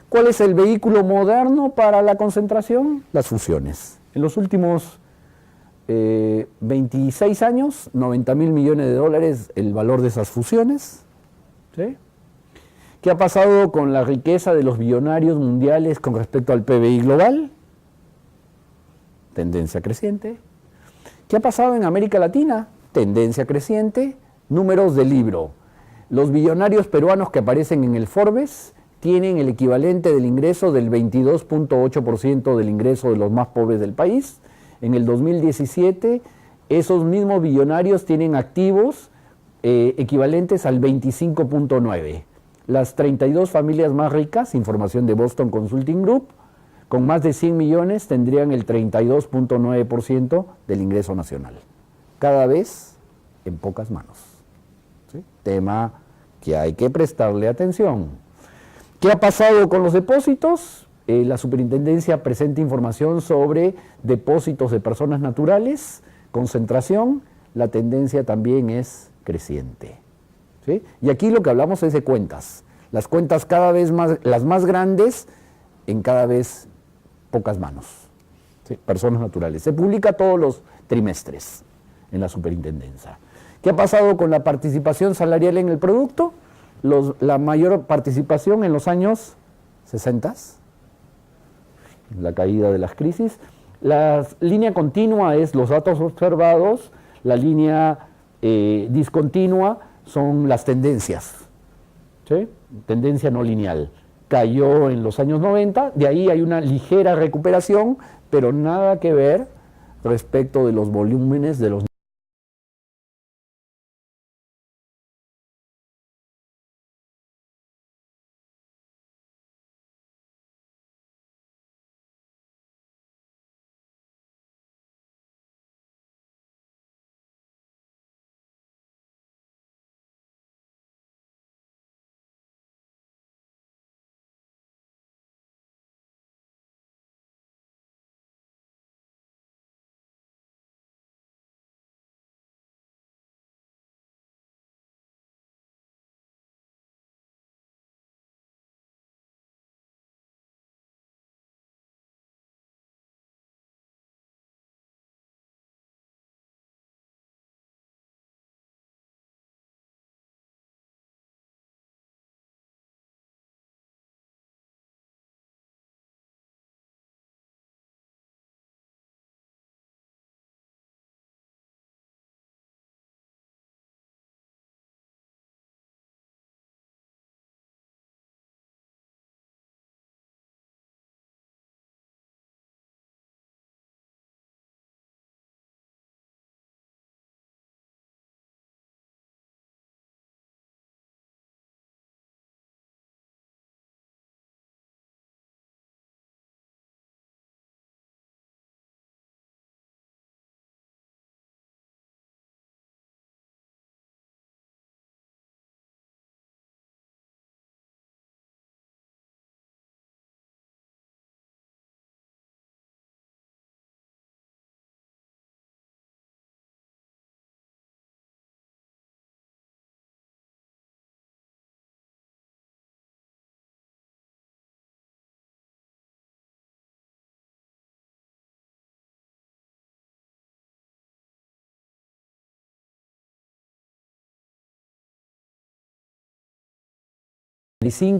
Speaker 1: ¿Cuál es el vehículo moderno para la concentración? Las fusiones. En los últimos 26 años, $90.000 millones el valor de esas fusiones. ¿Sí? ¿Qué ha pasado con la riqueza de los billonarios mundiales con respecto al PBI global? Tendencia creciente. ¿Qué ha pasado en América Latina? Tendencia creciente. Números del libro. Los billonarios peruanos que aparecen en el Forbes tienen el equivalente del ingreso del 22.8% del ingreso de los más pobres del país. En el 2017, esos mismos billonarios tienen activos equivalentes al 25.9%. Las 32 familias más ricas, información de Boston Consulting Group, con más de 100 millones tendrían el 32.9% del ingreso nacional. Cada vez en pocas manos. ¿Sí? Tema que hay que prestarle atención. ¿Qué ha pasado con los depósitos? La superintendencia presenta información sobre depósitos de personas naturales, concentración, la tendencia también es creciente. ¿Sí? Y aquí lo que hablamos es de cuentas. Las cuentas cada vez más, las más grandes, en cada vez pocas manos. ¿Sí? Personas naturales. Se publica todos los trimestres en la superintendencia. ¿Qué ha pasado con la participación salarial en el producto? La mayor participación en los años 60, la caída de las crisis. La línea continua es los datos observados, la línea discontinua son las tendencias, ¿sí? Tendencia no lineal. Cayó en los años 90, de ahí hay una ligera recuperación, pero nada que ver respecto de los volúmenes de los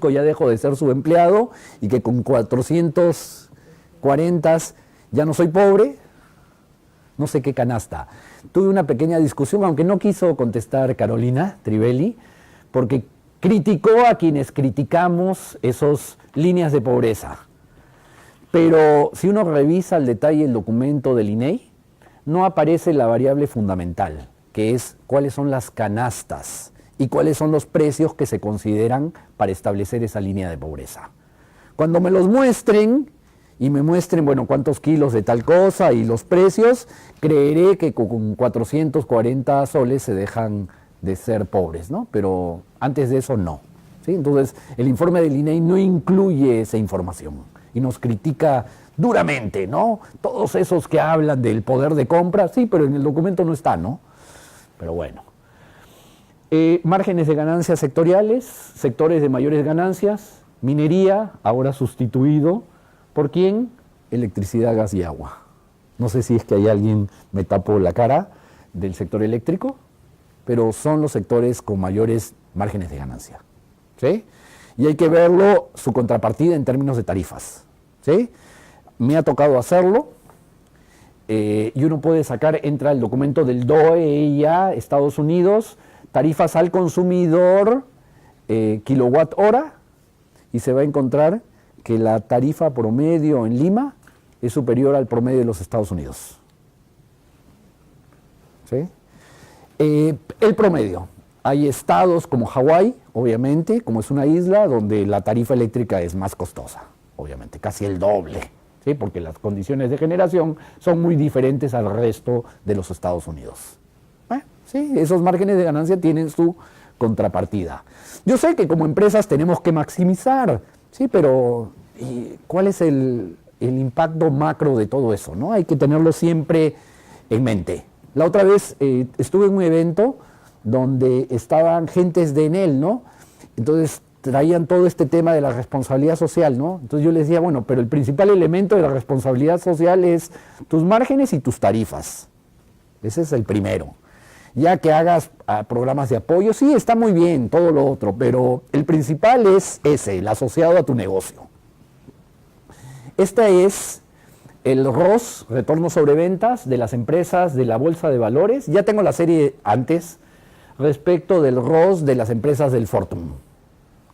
Speaker 1: ya dejo de ser su empleado y que con 440 ya no soy pobre, no sé qué canasta. Tuve una pequeña discusión, aunque no quiso contestar Carolina Trivelli, porque criticó a quienes criticamos esas líneas de pobreza. Pero si uno revisa al detalle el documento del INEI, no aparece la variable fundamental, que es cuáles son las canastas y cuáles son los precios que se consideran para establecer esa línea de pobreza. Cuando me los muestren y me muestren, bueno, cuántos kilos de tal cosa y los precios, creeré que con 440 soles se dejan de ser pobres, ¿no? Pero antes de eso no. ¿Sí? Entonces, el informe del INEI no incluye esa información y nos critica duramente, ¿no? Todos esos que hablan del poder de compra, sí, pero en el documento no está, ¿no? Pero bueno. Márgenes de ganancias sectoriales, sectores de mayores ganancias, minería, ahora sustituido ¿por quién? Electricidad, gas y agua. No sé si es que hay alguien, me tapo la cara, del sector eléctrico, pero son los sectores con mayores márgenes de ganancia. ¿Sí? Y hay que verlo, su contrapartida en términos de tarifas. ¿Sí? Me ha tocado hacerlo, y uno puede sacar, entra el documento del DOE, Estados Unidos, tarifas al consumidor, kilowatt hora, y se va a encontrar que la tarifa promedio en Lima es superior al promedio de los Estados Unidos. ¿Sí? El promedio. Hay estados como Hawái, obviamente, como es una isla, donde la tarifa eléctrica es más costosa, obviamente, casi el doble, ¿sí? Porque las condiciones de generación son muy diferentes al resto de los Estados Unidos. Sí, esos márgenes de ganancia tienen su contrapartida. Yo sé que como empresas tenemos que maximizar, ¿sí? Pero ¿cuál es el impacto macro de todo eso, ¿no? Hay que tenerlo siempre en mente. La otra vez estuve en un evento donde estaban gentes de Enel, ¿no? Entonces traían todo este tema de la responsabilidad social, ¿no? Entonces yo les decía, bueno, pero el principal elemento de la responsabilidad social es tus márgenes y tus tarifas. Ese es el primero. Ya que hagas programas de apoyo, sí, está muy bien, todo lo otro, pero el principal es ese, el asociado a tu negocio. Este es el ROS, retorno sobre ventas, de las empresas de la Bolsa de Valores. Ya tengo la serie antes respecto del ROS de las empresas del Fortune.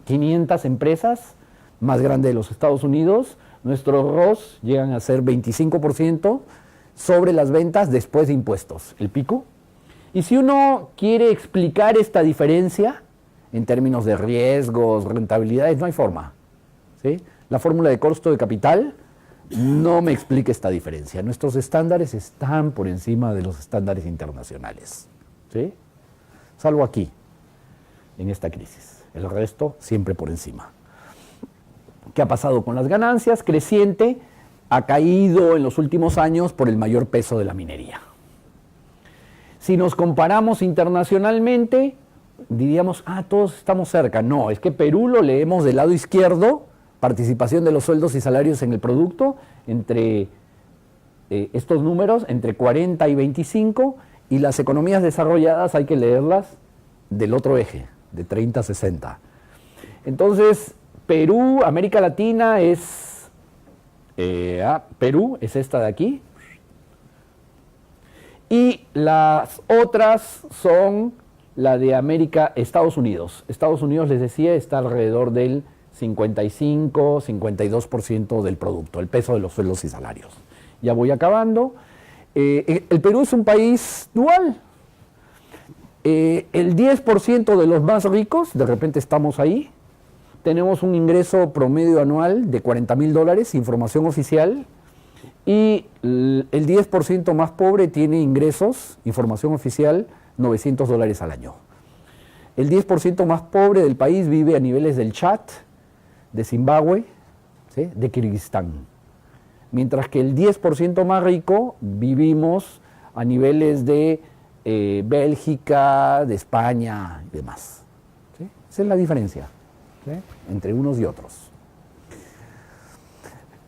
Speaker 1: 500 empresas más grandes de los Estados Unidos, nuestros ROS llegan a ser 25% sobre las ventas después de impuestos, el pico. Y si uno quiere explicar esta diferencia en términos de riesgos, rentabilidades, no hay forma, ¿sí? La fórmula de costo de capital no me explica esta diferencia. Nuestros estándares están por encima de los estándares internacionales, ¿sí? Salvo aquí, en esta crisis. El resto siempre por encima. ¿Qué ha pasado con las ganancias? Creciente, ha caído en los últimos años por el mayor peso de la minería. Si nos comparamos internacionalmente, diríamos, todos estamos cerca. No, es que Perú lo leemos del lado izquierdo, participación de los sueldos y salarios en el producto, entre estos números, entre 40 y 25, y las economías desarrolladas hay que leerlas del otro eje, de 30 a 60. Entonces, Perú, América Latina es, Perú es esta de aquí, y las otras son la de Estados Unidos. Estados Unidos, les decía, está alrededor del 55, 52% del producto, el peso de los sueldos y salarios. Ya voy acabando. El Perú es un país dual. El 10% de los más ricos, de repente estamos ahí, tenemos un ingreso promedio anual de $40,000, información oficial, y el 10% más pobre tiene ingresos, información oficial, $900 al año. El 10% más pobre del país vive a niveles del Chad, de Zimbabue, ¿sí?, de Kirguistán. Mientras que el 10% más rico vivimos a niveles de Bélgica, de España y demás, ¿sí? Esa es la diferencia, ¿sí?, entre unos y otros.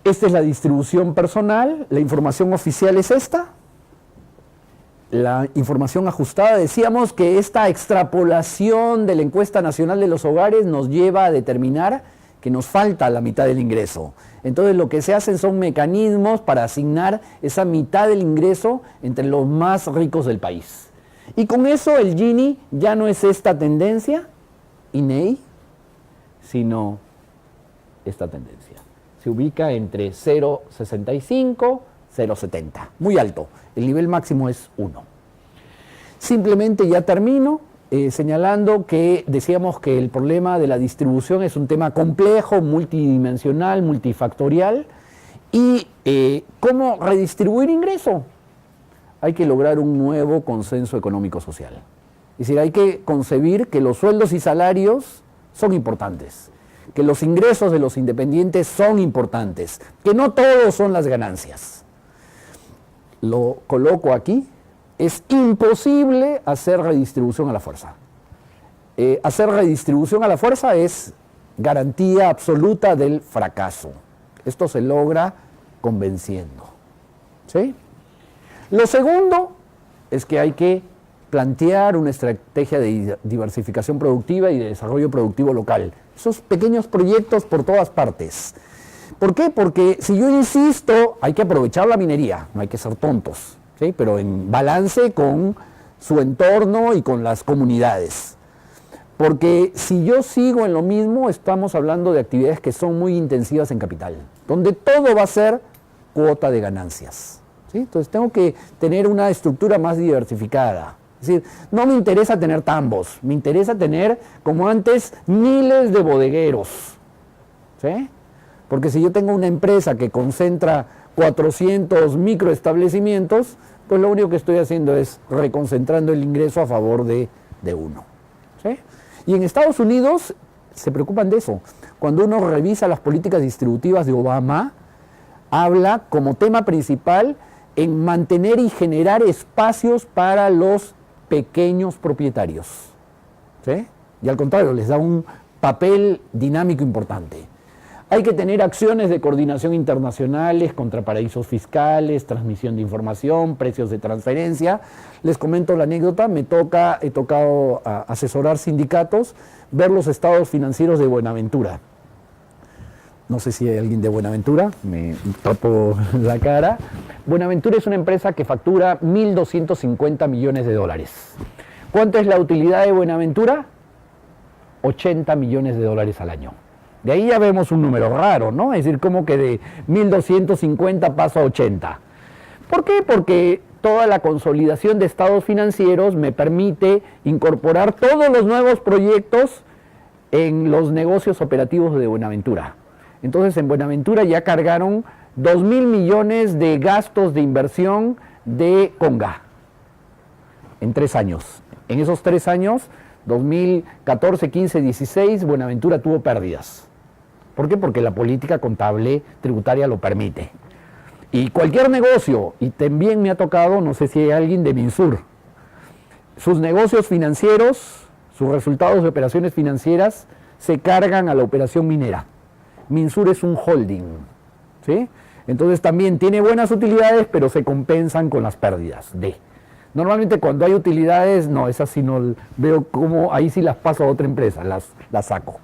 Speaker 1: Esta es la distribución personal, la información oficial es esta. La información ajustada, decíamos que esta extrapolación de la encuesta nacional de los hogares nos lleva a determinar que nos falta la mitad del ingreso. Entonces lo que se hacen son mecanismos para asignar esa mitad del ingreso entre los más ricos del país. Y con eso el Gini ya no es esta tendencia, INEI, sino esta tendencia. Se ubica entre 0,65, 0,70, muy alto. El nivel máximo es 1. Simplemente ya termino señalando que decíamos que el problema de la distribución es un tema complejo, multidimensional, multifactorial, y ¿cómo redistribuir ingreso? Hay que lograr un nuevo consenso económico-social. Es decir, hay que concebir que los sueldos y salarios son importantes, que los ingresos de los independientes son importantes, que no todos son las ganancias. Lo coloco aquí. Es imposible hacer redistribución a la fuerza. Hacer redistribución a la fuerza es garantía absoluta del fracaso. Esto se logra convenciendo, ¿sí? Lo segundo es que hay que plantear una estrategia de diversificación productiva y de desarrollo productivo local. Esos pequeños proyectos por todas partes. ¿Por qué? Porque si yo insisto, hay que aprovechar la minería, no hay que ser tontos, ¿sí?, pero en balance con su entorno y con las comunidades. Porque si yo sigo en lo mismo, estamos hablando de actividades que son muy intensivas en capital, donde todo va a ser cuota de ganancias, ¿sí? Entonces tengo que tener una estructura más diversificada. Es Es decir, no me interesa tener tambos, me interesa tener, como antes, miles de bodegueros. ¿Sí? Porque si yo tengo una empresa que concentra 400 microestablecimientos, pues lo único que estoy haciendo es reconcentrando el ingreso a favor de uno. ¿Sí? Y en Estados Unidos se preocupan de eso. Cuando uno revisa las políticas distributivas de Obama, habla como tema principal en mantener y generar espacios para los pequeños propietarios. ¿Sí? Y al contrario, les da un papel dinámico importante. Hay que tener acciones de coordinación internacionales contra paraísos fiscales, transmisión de información, precios de transferencia. Les comento la anécdota, he tocado asesorar sindicatos, ver los estados financieros de Buenaventura. No sé si hay alguien de Buenaventura, me tapo la cara. Buenaventura es una empresa que factura 1.250 millones de dólares. ¿Cuánto es la utilidad de Buenaventura? 80 millones de dólares al año. De ahí ya vemos un número raro, ¿no? Es decir, como que de 1.250 paso a 80. ¿Por qué? Porque toda la consolidación de estados financieros me permite incorporar todos los nuevos proyectos en los negocios operativos de Buenaventura. Entonces, en Buenaventura ya cargaron 2.000 millones de gastos de inversión de Conga en 3 años. En esos 3 años, 2014, 15, 16, Buenaventura tuvo pérdidas. ¿Por qué? Porque la política contable tributaria lo permite. Y cualquier negocio, y también me ha tocado, no sé si hay alguien de Minsur, sus negocios financieros, sus resultados de operaciones financieras se cargan a la operación minera. Minsur es un holding, ¿sí? Entonces también tiene buenas utilidades, pero se compensan con las pérdidas de. Normalmente cuando hay utilidades, no, esas sí no veo cómo, ahí sí las paso a otra empresa, las saco.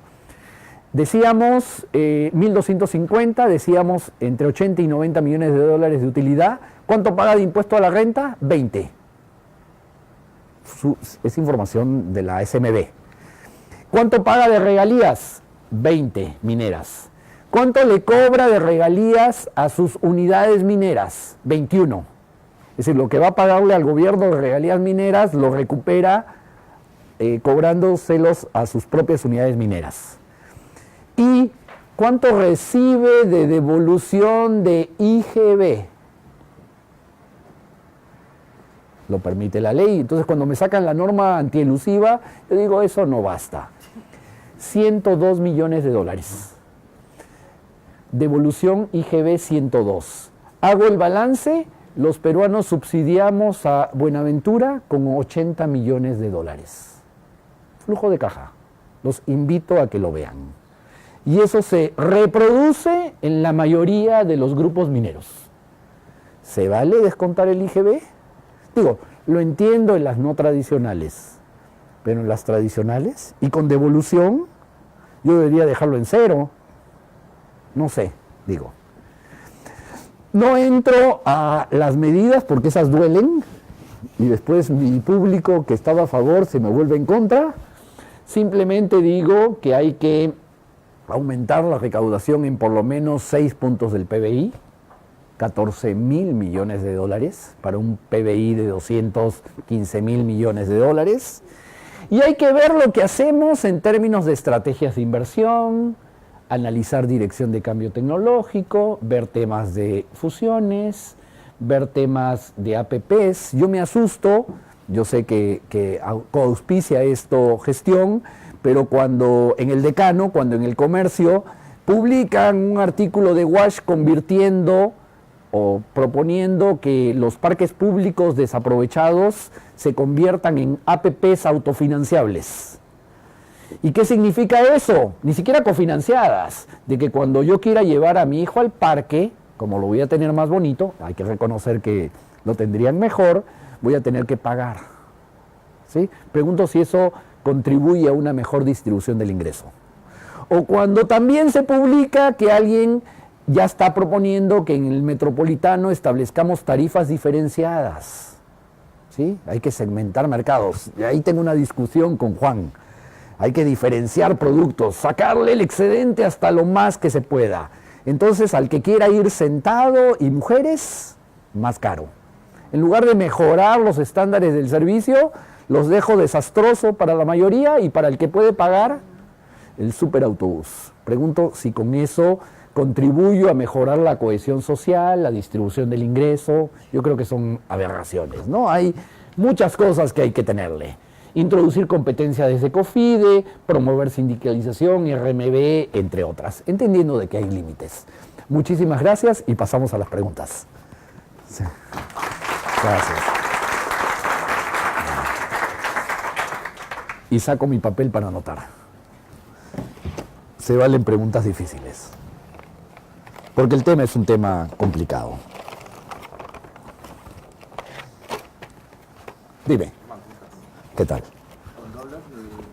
Speaker 1: Decíamos 1.250, decíamos entre 80 y 90 millones de dólares de utilidad. ¿Cuánto paga de impuesto a la renta? 20. Es información de la SMB. ¿Cuánto paga de regalías? 20 mineras. ¿Cuánto le cobra de regalías a sus unidades mineras? 21. Es decir, lo que va a pagarle al gobierno de regalías mineras lo recupera cobrándoselos a sus propias unidades mineras. ¿Y cuánto recibe de devolución de IGB? Lo permite la ley. Entonces, cuando me sacan la norma antielusiva, yo digo, eso no basta. 102 millones de dólares. Devolución IGB 102. Hago el balance, los peruanos subsidiamos a Buenaventura con 80 millones de dólares. Flujo de caja. Los invito a que lo vean. Y eso se reproduce en la mayoría de los grupos mineros. ¿Se vale descontar el IGB? Digo, lo entiendo en las no tradicionales, pero en las tradicionales y con devolución, yo debería dejarlo en 0. No sé, digo. No entro a las medidas porque esas duelen y después mi público que estaba a favor se me vuelve en contra. Simplemente digo que hay que aumentar la recaudación en por lo menos 6 puntos del PBI, 14.000 millones de dólares para un PBI de 215.000 millones de dólares. Y hay que ver lo que hacemos en términos de estrategias de inversión, analizar dirección de cambio tecnológico, ver temas de fusiones, ver temas de APPs. Yo me asusto, yo sé que coauspicia esto gestión, pero cuando en el Decano, cuando en el Comercio, publican un artículo de Wash convirtiendo o proponiendo que los parques públicos desaprovechados se conviertan en APPs autofinanciables. ¿Y qué significa eso? Ni siquiera cofinanciadas, de que cuando yo quiera llevar a mi hijo al parque, como lo voy a tener más bonito, hay que reconocer que lo tendrían mejor, voy a tener que pagar. ¿Sí? Pregunto si eso contribuye a una mejor distribución del ingreso. O cuando también se publica que alguien ya está proponiendo que en el metropolitano establezcamos tarifas diferenciadas. ¿Sí? Hay que segmentar mercados. Y ahí tengo una discusión con Juan. Hay que diferenciar productos, sacarle el excedente hasta lo más que se pueda. Entonces, al que quiera ir sentado y mujeres, más caro. En lugar de mejorar los estándares del servicio, los dejo desastroso para la mayoría y para el que puede pagar, el superautobús. Pregunto si con eso contribuyo a mejorar la cohesión social, la distribución del ingreso. Yo creo que son aberraciones, ¿no? Hay muchas cosas que hay que tenerle. Introducir competencia desde COFIDE, promover sindicalización, RMB, entre otras, entendiendo de que hay límites. Muchísimas gracias y pasamos a las preguntas. Sí. Gracias. Y saco mi papel para anotar. Se valen preguntas difíciles, porque el tema es un tema complicado. Dime. ¿Qué tal?
Speaker 2: Cuando hablas,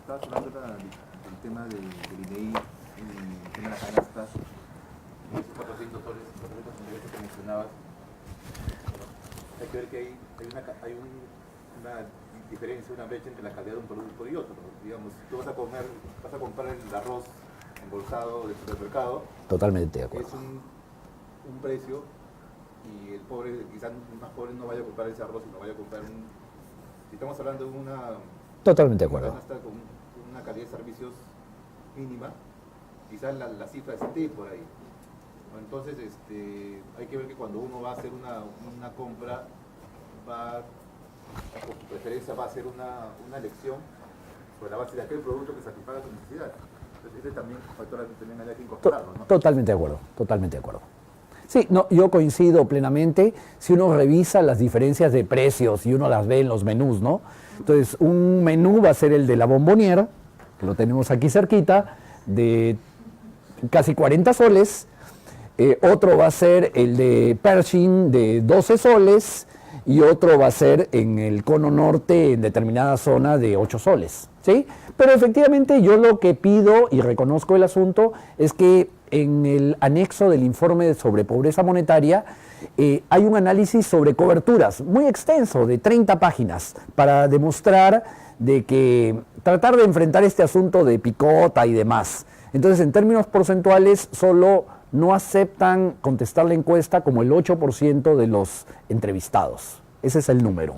Speaker 2: estabas hablando del tema del INEI, el tema de las canastas, esos 400 soles, 400 ingresos que mencionabas, hay que ver que hay una diferencia, una brecha entre la calidad de un producto y otro. Digamos, tú vas a comprar el arroz embolsado del supermercado.
Speaker 1: Totalmente de acuerdo.
Speaker 2: Es un precio y el pobre, quizás más pobre, no vaya a comprar ese arroz, sino vaya a comprar si estamos hablando de
Speaker 1: totalmente de acuerdo.
Speaker 2: Con una calidad de servicios mínima, quizás la cifra esté por ahí. Entonces, hay que ver que cuando uno va a hacer una compra, con su preferencia va a hacer una elección sobre la base de aquel producto que satisfaga su necesidad. Entonces, ese también factor también hay que incorporarlo, ¿no? Totalmente de acuerdo,
Speaker 1: totalmente de acuerdo. Sí, no, yo coincido plenamente. Si uno revisa las diferencias de precios y uno las ve en los menús, ¿no? Entonces, un menú va a ser el de la Bombonière, que lo tenemos aquí cerquita, de casi 40 soles. Otro va a ser el de Pershing de 12 soles y otro va a ser en el cono norte, en determinada zona, de 8 soles, ¿sí? Pero efectivamente yo lo que pido, y reconozco el asunto, es que en el anexo del informe sobre pobreza monetaria hay un análisis sobre coberturas muy extenso, de 30 páginas, para demostrar de que tratar de enfrentar este asunto de picota y demás. Entonces, en términos porcentuales, solo no aceptan contestar la encuesta como el 8% de los entrevistados. Ese es el número.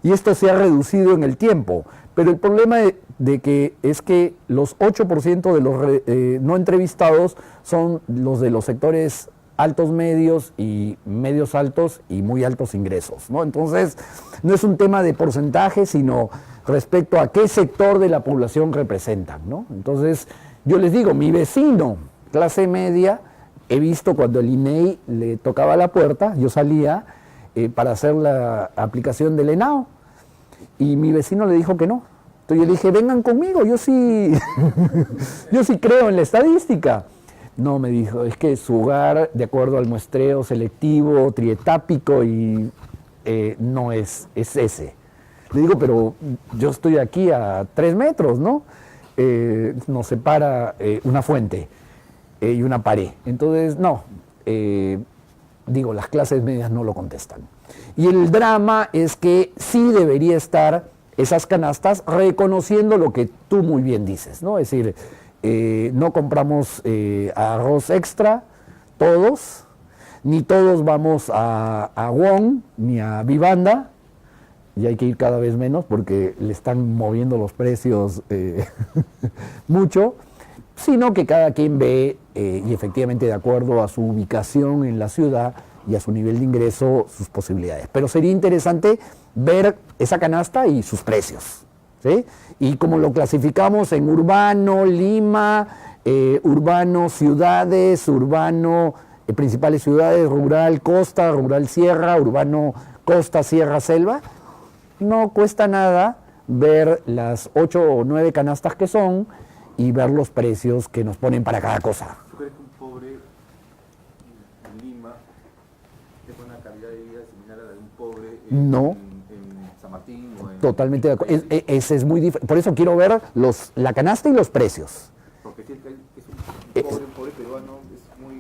Speaker 1: Y esto se ha reducido en el tiempo, pero el problema es que los 8% de los no entrevistados son los de los sectores altos medios y medios altos y muy altos ingresos, ¿no? Entonces, no es un tema de porcentaje, sino respecto a qué sector de la población representan, ¿no? Entonces, yo les digo, mi vecino, clase media, he visto cuando el INEI le tocaba la puerta, yo salía para hacer la aplicación del ENAO, y mi vecino le dijo que no. Entonces yo le dije, vengan conmigo, yo sí, yo sí creo en la estadística. No, me dijo, es que su hogar, de acuerdo al muestreo selectivo, trietápico, y no es ese. Le digo, pero yo estoy aquí a 3 metros, ¿no? Nos separa una fuente y una pared. Entonces, no, digo, las clases medias no lo contestan. Y el drama es que sí debería estar esas canastas reconociendo lo que tú muy bien dices, ¿no? Es decir, no compramos arroz extra, todos, ni todos vamos a Wong, ni a Vivanda, y hay que ir cada vez menos porque le están moviendo los precios mucho, sino que cada quien ve, y efectivamente de acuerdo a su ubicación en la ciudad y a su nivel de ingreso, sus posibilidades. Pero sería interesante ver esa canasta y sus precios, ¿sí? Y como lo clasificamos en urbano, Lima, urbano, ciudades, urbano, principales ciudades, rural, costa, rural, sierra, urbano, costa, sierra, selva, no cuesta nada ver las 8 o 9 canastas que son y ver los precios que nos ponen para cada cosa.
Speaker 2: ¿Tú crees que un pobre en Lima tenga una calidad de vida similar a la de un pobre en San Martín o en...
Speaker 1: Totalmente de acuerdo. Ese es muy diferente. Por eso quiero ver la canasta y los precios.
Speaker 2: Porque si es un pobre peruano es muy...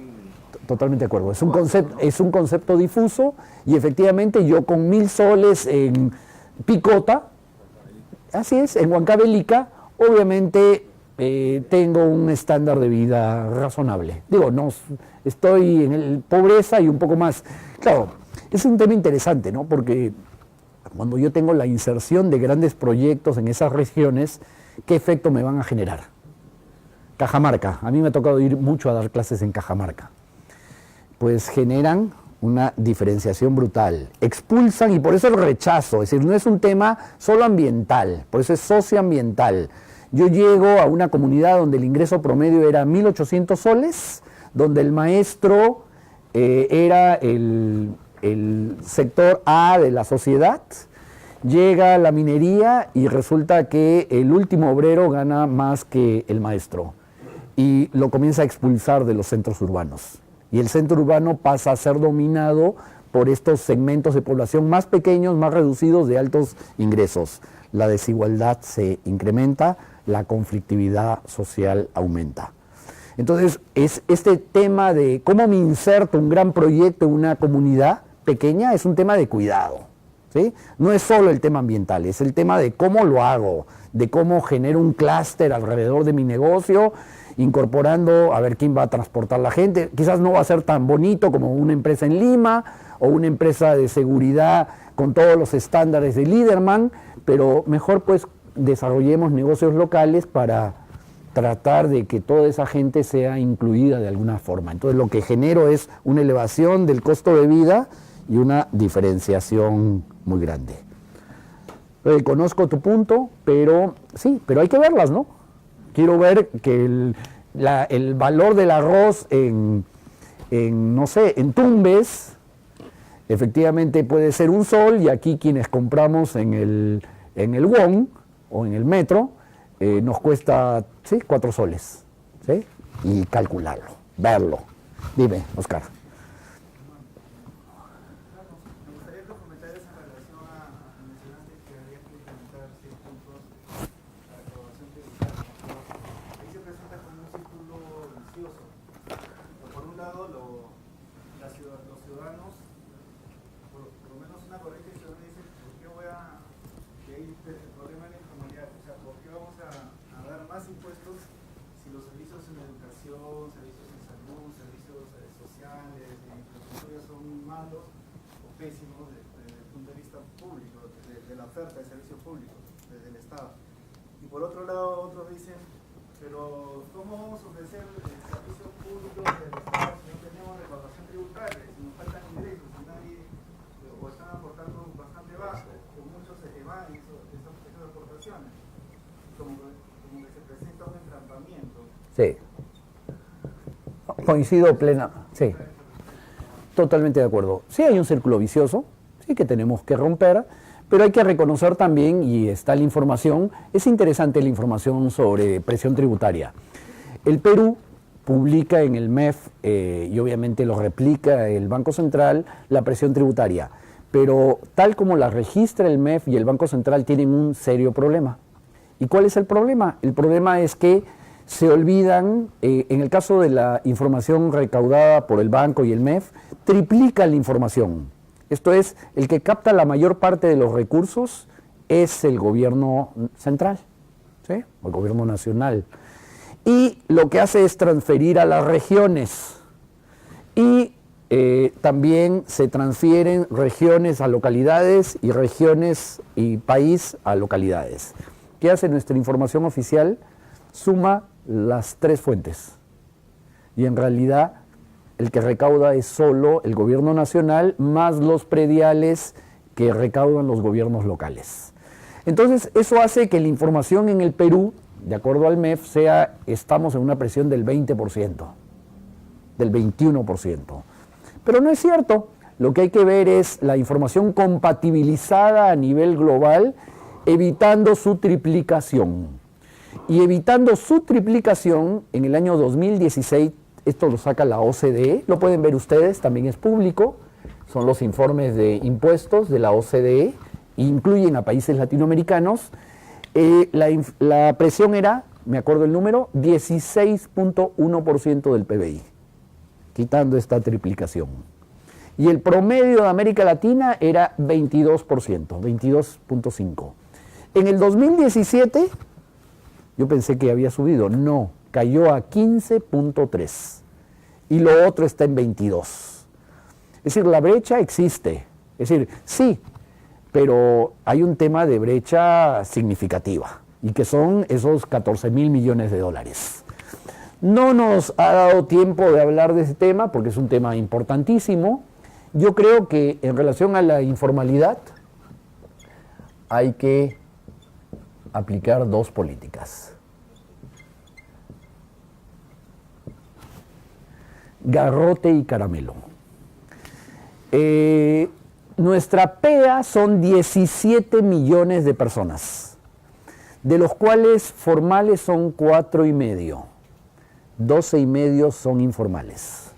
Speaker 1: Totalmente de acuerdo. Es un concepto difuso y efectivamente yo con 1000 soles en Picota, así es, en Huancavelica, obviamente tengo un estándar de vida razonable. Digo, no estoy en pobreza y un poco más. Claro, es un tema interesante, ¿no? Porque cuando yo tengo la inserción de grandes proyectos en esas regiones, ¿qué efecto me van a generar? Cajamarca, a mí me ha tocado ir mucho a dar clases en Cajamarca. Pues generan una diferenciación brutal, expulsan, y por eso el rechazo, es decir, no es un tema solo ambiental, por eso es socioambiental. Yo llego a una comunidad donde el ingreso promedio era 1.800 soles, donde el maestro era el sector A de la sociedad, llega la minería y resulta que el último obrero gana más que el maestro y lo comienza a expulsar de los centros urbanos. Y el centro urbano pasa a ser dominado por estos segmentos de población más pequeños, más reducidos, de altos ingresos. La desigualdad se incrementa, la conflictividad social aumenta. Entonces, es este tema de cómo me inserto un gran proyecto en una comunidad pequeña, es un tema de cuidado, ¿sí? No es solo el tema ambiental, es el tema de cómo lo hago, de cómo genero un clúster alrededor de mi negocio, incorporando a ver quién va a transportar la gente. Quizás no va a ser tan bonito como una empresa en Lima o una empresa de seguridad con todos los estándares de Liderman, pero mejor pues desarrollemos negocios locales para tratar de que toda esa gente sea incluida de alguna forma. Entonces lo que genero es una elevación del costo de vida y una diferenciación muy grande. Conozco tu punto, pero sí, pero hay que verlas, ¿no? Quiero ver que el valor del arroz no sé, en Tumbes, efectivamente puede ser un sol, y aquí quienes compramos en el Wong o en el metro, nos cuesta, ¿sí?, 4 soles, ¿sí? Y calcularlo, verlo. Dime, Oscar.
Speaker 3: De servicios públicos desde el Estado. Y por otro lado, otros dicen, pero ¿cómo vamos a ofrecer servicios públicos del Estado si no tenemos recaudación tributaria, si nos faltan ingresos, si nadie, o están aportando bastante bajo, o muchos se evaden esas aportaciones? Como que se presenta un entrampamiento.
Speaker 1: Sí. Coincido plena. Sí. Totalmente de acuerdo. Sí hay un círculo vicioso, sí, que tenemos que romper. Pero hay que reconocer también, y está la información, es interesante la información sobre presión tributaria. El Perú publica en el MEF, y obviamente lo replica el Banco Central, la presión tributaria. Pero tal como la registra el MEF y el Banco Central, tienen un serio problema. ¿Y cuál es el problema? El problema es que se olvidan, en el caso de la información recaudada por el banco y el MEF, triplica la información. Esto es, el que capta la mayor parte de los recursos es el gobierno central, ¿sí?, o el gobierno nacional. Y lo que hace es transferir a las regiones. Y también se transfieren regiones a localidades y regiones y país a localidades. ¿Qué hace nuestra información oficial? Suma las 3 fuentes. Y en realidad el que recauda es solo el gobierno nacional más los prediales que recaudan los gobiernos locales. Entonces, eso hace que la información en el Perú, de acuerdo al MEF, estamos en una presión del 20%, del 21%. Pero no es cierto. Lo que hay que ver es la información compatibilizada a nivel global, evitando su triplicación. Y evitando su triplicación, en el año 2016, esto lo saca la OCDE, lo pueden ver ustedes, también es público, son los informes de impuestos de la OCDE, incluyen a países latinoamericanos. La presión era, me acuerdo el número, 16.1% del PBI, quitando esta triplicación. Y el promedio de América Latina era 22%, 22.5%. En el 2017, yo pensé que había subido, no, cayó a 15.3%, y lo otro está en 22%. Es decir, la brecha existe. Es decir, sí, pero hay un tema de brecha significativa, y que son esos 14.000 millones de dólares. No nos ha dado tiempo de hablar de ese tema, porque es un tema importantísimo. Yo creo que en relación a la informalidad hay que aplicar dos políticas. Garrote y caramelo. Nuestra PEA son 17 millones de personas, de los cuales formales son 4,5. 12,5 son informales.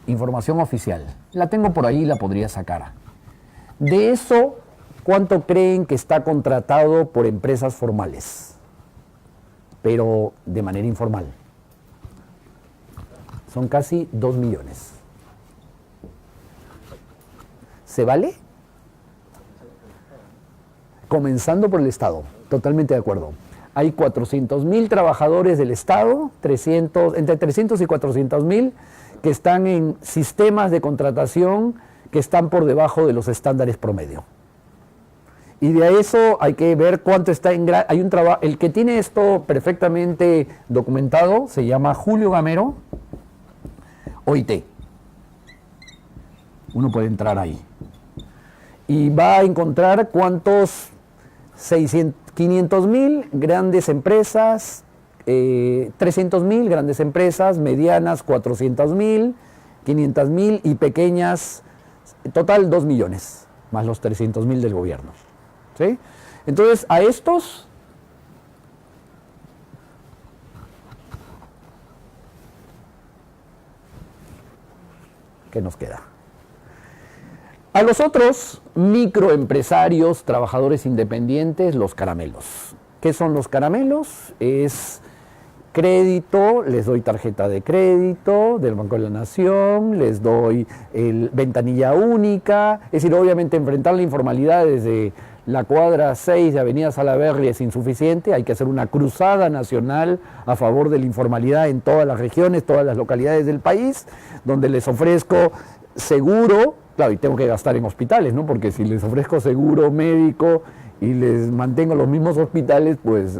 Speaker 1: Información oficial. La tengo por ahí, la podría sacar. De eso, ¿cuánto creen que está contratado por empresas formales, pero de manera informal? Son casi 2 millones. ¿Se vale? Comenzando por el Estado, totalmente de acuerdo. Hay 400.000 trabajadores del Estado, entre 300 y 400.000, que están en sistemas de contratación que están por debajo de los estándares promedio. Y de eso hay que ver cuánto está en... Hay un trabajo... El que tiene esto perfectamente documentado se llama Julio Gamero, OIT. Uno puede entrar ahí. Y va a encontrar cuántos... 500.000 grandes empresas, 300.000 grandes empresas, medianas 400.000, 500.000 y pequeñas, total 2 millones, más los 300.000 del gobierno. ¿Sí? Entonces, a estos ¿qué nos queda? A los otros microempresarios, trabajadores independientes, los caramelos. ¿Qué son los caramelos? Es crédito, les doy tarjeta de crédito del Banco de la Nación, les doy ventanilla única, es decir, obviamente enfrentar la informalidad desde la cuadra 6 de Avenida Salaberry es insuficiente, hay que hacer una cruzada nacional a favor de la informalidad en todas las regiones, todas las localidades del país, donde les ofrezco seguro. Claro, y tengo que gastar en hospitales, ¿no? Porque si les ofrezco seguro médico y les mantengo los mismos hospitales, pues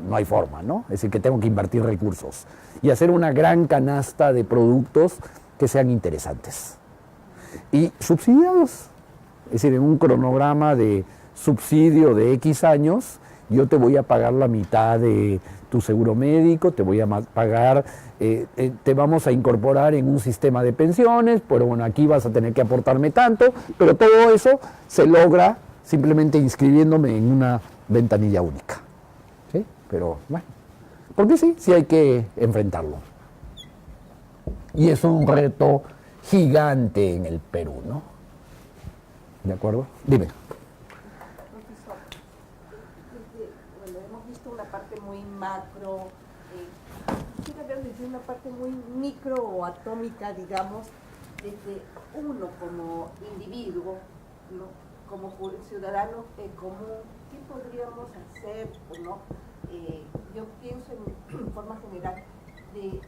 Speaker 1: no hay forma, ¿no? Es decir, que tengo que invertir recursos y hacer una gran canasta de productos que sean interesantes. Y subsidiados, es decir, en un cronograma de subsidio de X años, yo te voy a pagar la mitad de tu seguro médico, te voy a pagar, te vamos a incorporar en un sistema de pensiones, pero bueno, aquí vas a tener que aportarme tanto, pero todo eso se logra simplemente inscribiéndome en una ventanilla única. ¿Sí? Pero bueno, porque sí hay que enfrentarlo. Y es un reto gigante en el Perú, ¿no? ¿De acuerdo? Dime.
Speaker 4: Macro, quisiera ver desde una parte muy micro o atómica, digamos, desde uno como individuo, ¿no? Como ciudadano común, ¿qué podríamos hacer? ¿No? Yo pienso en forma general de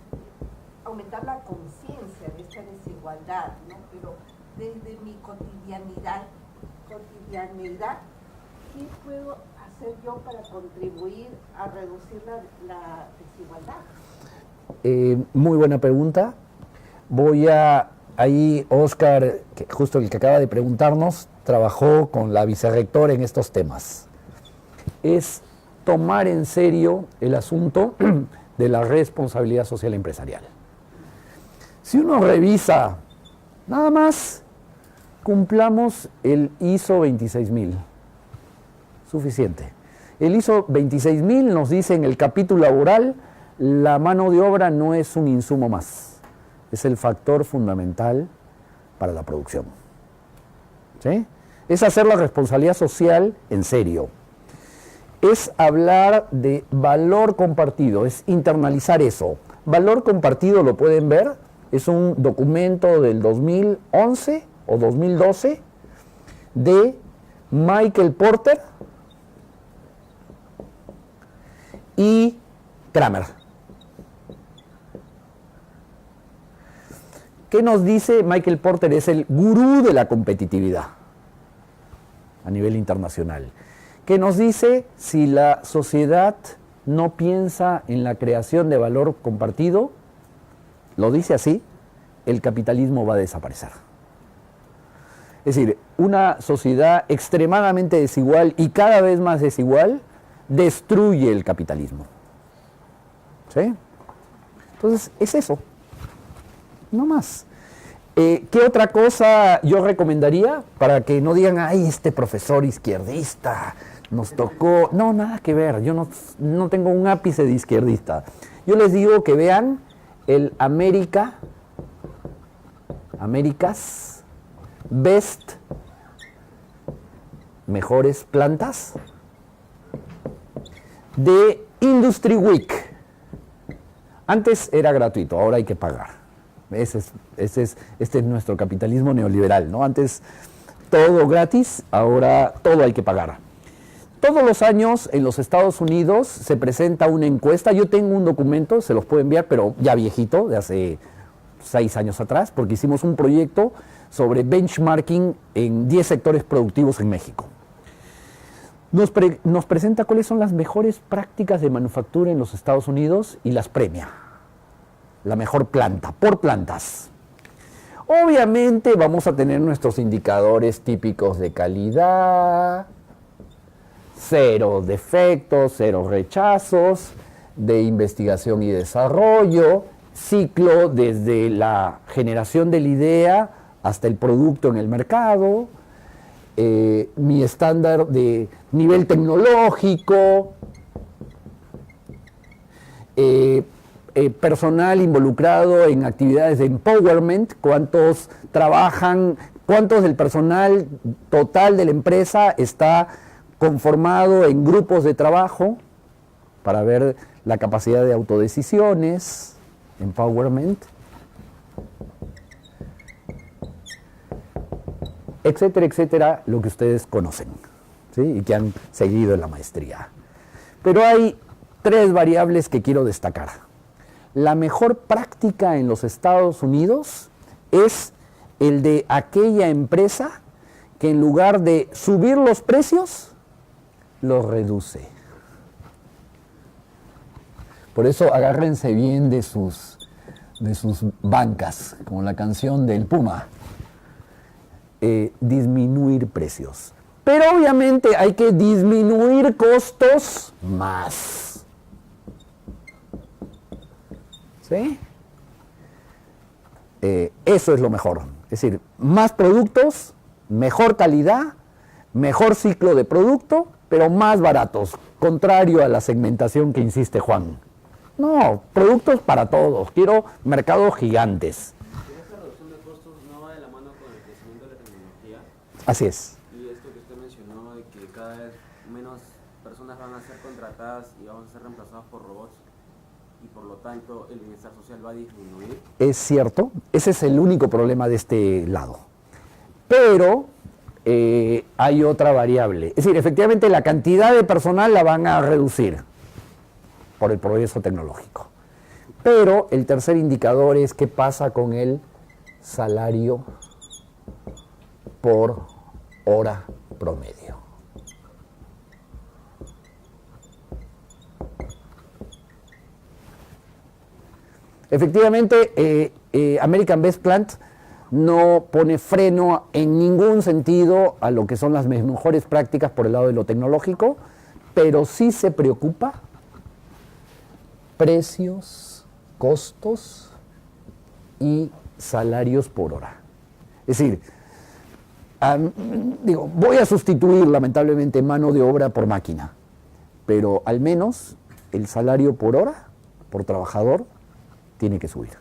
Speaker 4: aumentar la conciencia de esta desigualdad, ¿no? Pero desde mi cotidianidad, ¿qué puedo hacer yo para contribuir a reducir la desigualdad?
Speaker 1: Muy buena pregunta. Ahí Oscar, justo el que acaba de preguntarnos, trabajó con la vicerrectora en estos temas. Es tomar en serio el asunto de la responsabilidad social empresarial. Si uno revisa, nada más cumplamos el ISO 26000. Suficiente. El ISO 26000 nos dice en el capítulo laboral, la mano de obra no es un insumo más, es el factor fundamental para la producción. ¿Sí? Es hacer la responsabilidad social en serio. Es hablar de valor compartido, es internalizar eso. Valor compartido, lo pueden ver, es un documento del 2011 o 2012 de Michael Porter y Kramer. ¿Qué nos dice Michael Porter? Es el gurú de la competitividad a nivel internacional. ¿Qué nos dice? Si la sociedad no piensa en la creación de valor compartido, lo dice así, el capitalismo va a desaparecer. Es decir, una sociedad extremadamente desigual y cada vez más desigual destruye el capitalismo. ¿Sí? Entonces, es eso. No más. ¿Qué otra cosa yo recomendaría para que no digan, ay, este profesor izquierdista nos tocó? No, nada que ver. Yo no tengo un ápice de izquierdista. Yo les digo que vean el America's Best, mejores plantas, de Industry Week. Antes era gratuito, ahora hay que pagar. Este es nuestro capitalismo neoliberal, ¿no? Antes todo gratis, ahora todo hay que pagar. Todos los años en los Estados Unidos se presenta una encuesta. Yo tengo un documento, se los puedo enviar, pero ya viejito, de hace 6 años atrás, porque hicimos un proyecto sobre benchmarking en 10 sectores productivos en México. Nos presenta cuáles son las mejores prácticas de manufactura en los Estados Unidos y las premia. La mejor planta, por plantas. Obviamente vamos a tener nuestros indicadores típicos de calidad, 0 defectos, 0 rechazos, de investigación y desarrollo, ciclo desde la generación de la idea hasta el producto en el mercado, mi estándar de nivel tecnológico, personal involucrado en actividades de empowerment, cuántos trabajan, cuántos del personal total de la empresa está conformado en grupos de trabajo para ver la capacidad de autodecisiones, empowerment, etcétera, etcétera, lo que ustedes conocen, ¿sí? Y que han seguido en la maestría. Pero hay 3 variables que quiero destacar. La mejor práctica en los Estados Unidos es el de aquella empresa que en lugar de subir los precios, los reduce. Por eso agárrense bien de sus bancas, como la canción del Puma. Disminuir precios. Pero obviamente hay que disminuir costos más. ¿Sí? Eso es lo mejor. Es decir, más productos, mejor calidad, mejor ciclo de producto, pero más baratos. Contrario a la segmentación que insiste Juan. No, productos para todos. Quiero mercados gigantes.
Speaker 5: Esa reducción de costos no va de la mano con el crecimiento de la tecnología.
Speaker 1: Así es.
Speaker 5: Y esto que usted mencionó de que cada vez menos personas van a ser contratadas y vamos a ser reemplazados por robots y por lo tanto el bienestar social va a disminuir.
Speaker 1: Es cierto, ese es el único problema de este lado. Pero hay otra variable. Es decir, efectivamente la cantidad de personal la van a reducir por el progreso tecnológico. Pero el tercer indicador es qué pasa con el salario por hora promedio. Efectivamente, American Best Plant no pone freno en ningún sentido a lo que son las mejores prácticas por el lado de lo tecnológico, pero sí se preocupa precios, costos y salarios por hora. Es decir, voy a sustituir lamentablemente mano de obra por máquina, pero al menos el salario por hora, por trabajador, tiene que subir.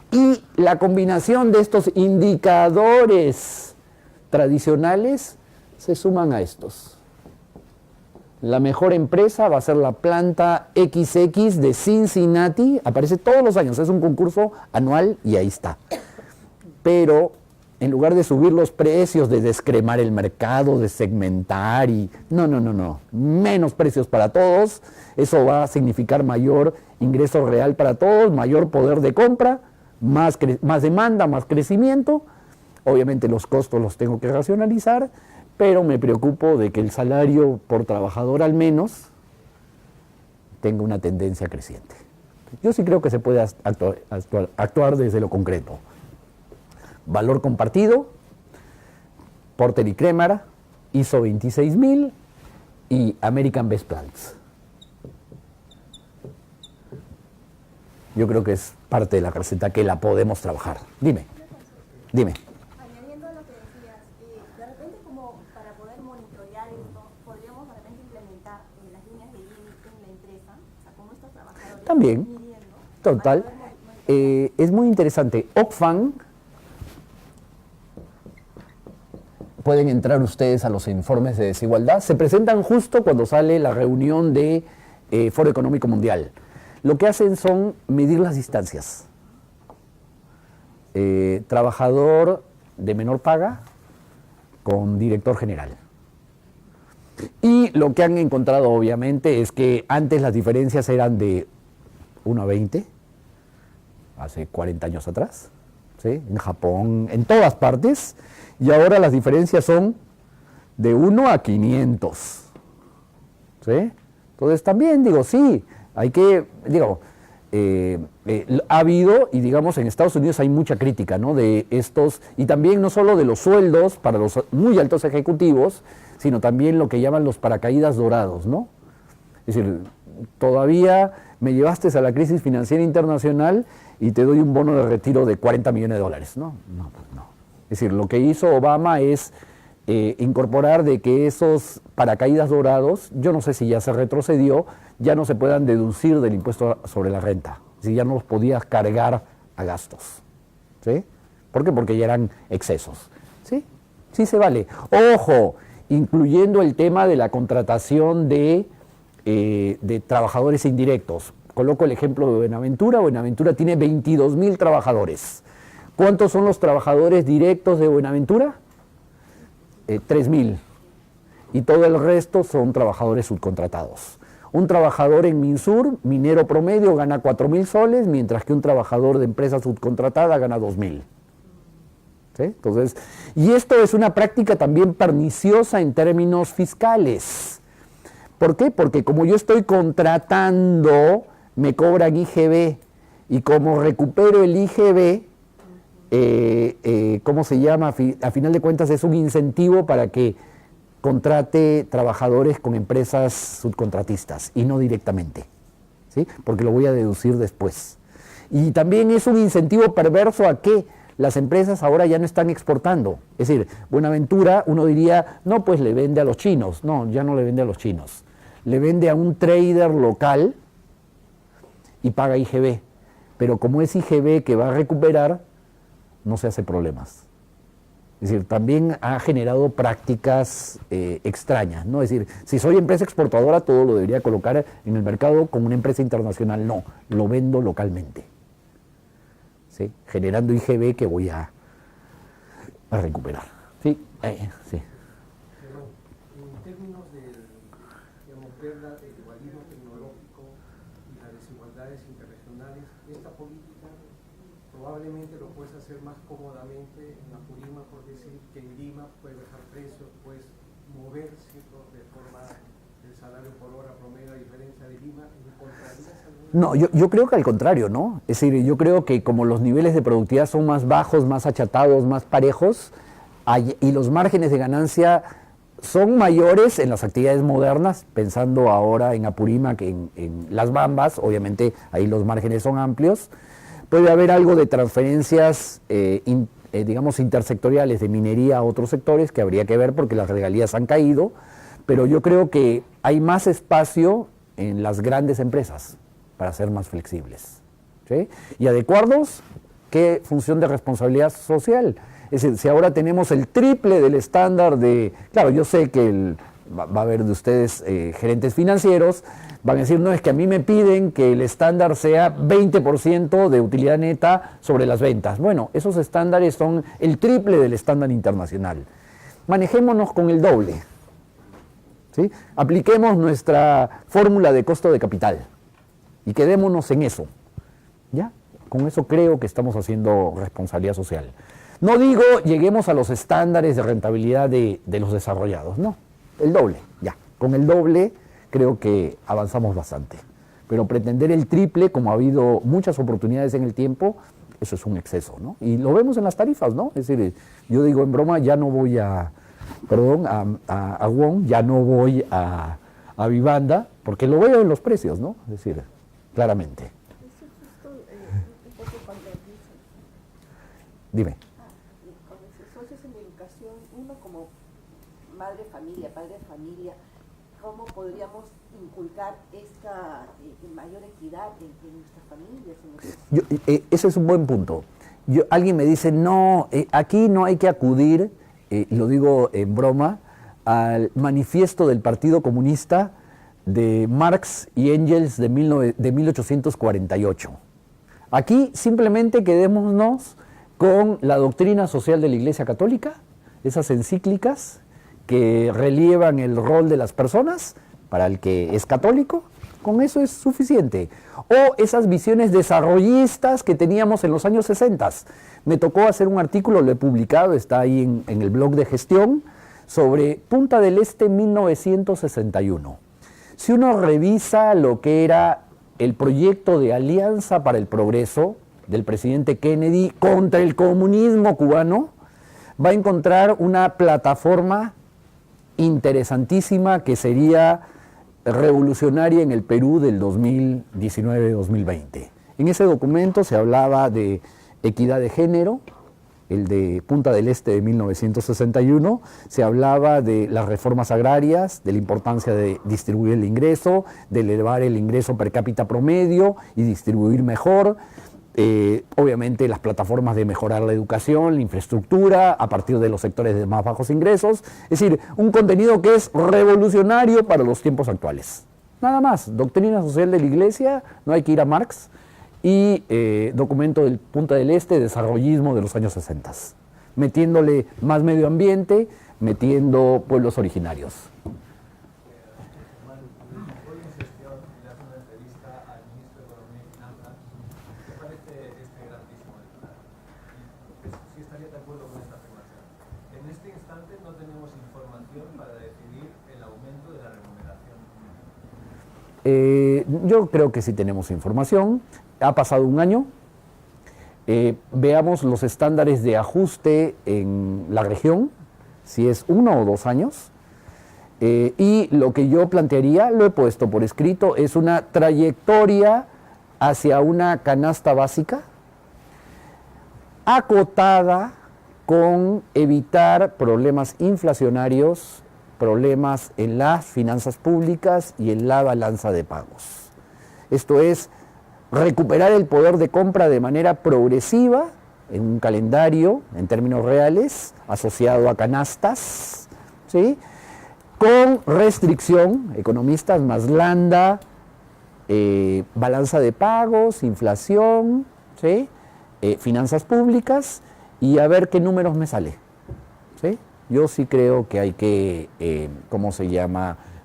Speaker 1: Y la combinación de estos indicadores tradicionales se suman a estos. La mejor empresa va a ser la planta XX de Cincinnati, aparece todos los años, es un concurso anual y ahí está. Pero en lugar de subir los precios, de descremar el mercado, de segmentar y... No, menos precios para todos, eso va a significar mayor ingreso real para todos, mayor poder de compra, más demanda, más crecimiento. Obviamente los costos los tengo que racionalizar, pero me preocupo de que el salario por trabajador al menos tenga una tendencia creciente. Yo sí creo que se puede actuar desde lo concreto. Valor compartido, Porter y Kremer, ISO 26000 y American Best Plans. Yo creo que es parte de la receta que la podemos trabajar. Dime.
Speaker 6: Añadiendo a lo que decías, de repente como para poder monitorear esto, podríamos de repente implementar las líneas de límite en la empresa, o sea, cómo estos trabajadores
Speaker 1: También,
Speaker 6: midiendo,
Speaker 1: total.
Speaker 6: para poder monitorear.
Speaker 1: Es muy interesante. Oxfam, pueden entrar ustedes a los informes de desigualdad, se presentan justo cuando sale la reunión de Foro Económico Mundial. Lo que hacen son medir las distancias. Trabajador de menor paga con director general. Y lo que han encontrado obviamente es que antes las diferencias eran de 1 a 20, hace 40 años atrás, ¿sí? En Japón, en todas partes, y ahora las diferencias son de 1 a 500. ¿Sí? Entonces también digo, sí, hay que, ha habido, y digamos en Estados Unidos hay mucha crítica, ¿no? De estos, y también no solo de los sueldos para los muy altos ejecutivos, sino también lo que llaman los paracaídas dorados, ¿no? Es decir, todavía me llevaste a la crisis financiera internacional y te doy un bono de retiro de $40 millones, ¿no? No, pues no. Es decir, lo que hizo Obama es incorporar de que esos paracaídas dorados, yo no sé si ya se retrocedió, ya no se puedan deducir del impuesto sobre la renta. Si ya no los podías cargar a gastos. ¿Sí? ¿Por qué? Porque ya eran excesos. ¿Sí? Sí se vale. Ojo, incluyendo el tema de la contratación de trabajadores indirectos. Coloco el ejemplo de Buenaventura. Buenaventura tiene 22,000 trabajadores. ¿Cuántos son los trabajadores directos de Buenaventura? 3,000. Y todo el resto son trabajadores subcontratados. Un trabajador en Minsur, minero promedio, gana 4,000 soles, mientras que un trabajador de empresa subcontratada gana 2,000. ¿Sí? Entonces, y esto es una práctica también perniciosa en términos fiscales. ¿Por qué? Porque como yo estoy contratando, me cobran IGB, y como recupero el IGB, ¿cómo se llama? A final de cuentas es un incentivo para que contrate trabajadores con empresas subcontratistas y no directamente, ¿sí? Porque lo voy a deducir después. Y también es un incentivo perverso a que las empresas ahora ya no están exportando. Es decir, Buenaventura, uno diría, no, pues le vende a los chinos. No, ya no le vende a los chinos. Le vende a un trader local y paga IGB. Pero como es IGB que va a recuperar, no se hace problemas. Es decir, también ha generado prácticas extrañas, ¿no? Es decir, si soy empresa exportadora, todo lo debería colocar en el mercado como una empresa internacional. No, lo vendo localmente, ¿sí? Generando IGB que voy a recuperar. Sí, sí.
Speaker 7: Pero en términos de, ver el igualismo tecnológico y las desigualdades interregionales, esta política probablemente lo puedes hacer más cómodamente en Apurímac, por decir que en Lima puedes bajar precios, puedes mover de forma el salario por hora promedio a diferencia de Lima.
Speaker 1: No, yo creo que al contrario, ¿no? Es decir, yo creo que como los niveles de productividad son más bajos, más achatados, más parejos, y los márgenes de ganancia son mayores en las actividades modernas, pensando ahora en Apurímac, en Las Bambas, obviamente ahí los márgenes son amplios. Puede haber algo de transferencias, digamos, intersectoriales de minería a otros sectores que habría que ver porque las regalías han caído, pero yo creo que hay más espacio en las grandes empresas para ser más flexibles, ¿sí? Y adecuarnos, ¿qué función de responsabilidad social? Es decir, si ahora tenemos el triple del estándar de... Claro, yo sé que va a haber de ustedes gerentes financieros, van a decir, no, es que a mí me piden que el estándar sea 20% de utilidad neta sobre las ventas. Bueno, esos estándares son el triple del estándar internacional. Manejémonos con el doble, ¿sí? Apliquemos nuestra fórmula de costo de capital y quedémonos en eso, ¿ya? Con eso creo que estamos haciendo responsabilidad social. No digo lleguemos a los estándares de rentabilidad de los desarrollados, no, el doble, ya. Con el doble creo que avanzamos bastante. Pero pretender el triple, como ha habido muchas oportunidades en el tiempo, eso es un exceso, ¿no? Y lo vemos en las tarifas, ¿no? Es decir, yo digo en broma, ya no voy a WOM, ya no voy a Vivanda, porque lo veo en los precios, ¿no? Es decir, claramente.
Speaker 4: Eso justo un poco contradice.
Speaker 1: Dime.
Speaker 4: Con esos socios en la educación, uno como madre de familia, padre de familia, ¿cómo podríamos inculcar esta mayor equidad en nuestras familias?
Speaker 1: Ese es un buen punto. Alguien me dice, no, aquí no hay que acudir, lo digo en broma, al manifiesto del Partido Comunista de Marx y Engels de 1848. Aquí simplemente quedémonos con la doctrina social de la Iglesia Católica, esas encíclicas que relievan el rol de las personas para el que es católico, con eso es suficiente. O esas visiones desarrollistas que teníamos en los años 60. Me tocó hacer un artículo, lo he publicado, está ahí en el blog de gestión, sobre Punta del Este 1961. Si uno revisa lo que era el proyecto de Alianza para el Progreso del presidente Kennedy contra el comunismo cubano, va a encontrar una plataforma interesantísima que sería revolucionaria en el Perú del 2019-2020. En ese documento se hablaba de equidad de género, el de Punta del Este de 1961, se hablaba de las reformas agrarias, de la importancia de distribuir el ingreso, de elevar el ingreso per cápita promedio y distribuir mejor, obviamente las plataformas de mejorar la educación, la infraestructura, a partir de los sectores de más bajos ingresos, es decir, un contenido que es revolucionario para los tiempos actuales. Nada más, doctrina social de la Iglesia, no hay que ir a Marx, y documento del Punta del Este, desarrollismo de los años 60, metiéndole más medio ambiente, metiendo pueblos originarios. Yo creo que sí tenemos información. Ha pasado un año. Veamos los estándares de ajuste en la región, si es 1 o 2 años. Y lo que yo plantearía, lo he puesto por escrito, es una trayectoria hacia una canasta básica acotada con evitar problemas inflacionarios, problemas en las finanzas públicas y en la balanza de pagos. Esto es recuperar el poder de compra de manera progresiva en un calendario, en términos reales, asociado a canastas, ¿sí? Con restricción, economistas más landa, balanza de pagos, inflación, ¿sí? Finanzas públicas, y a ver qué números me sale, ¿sí? Yo sí creo que hay que,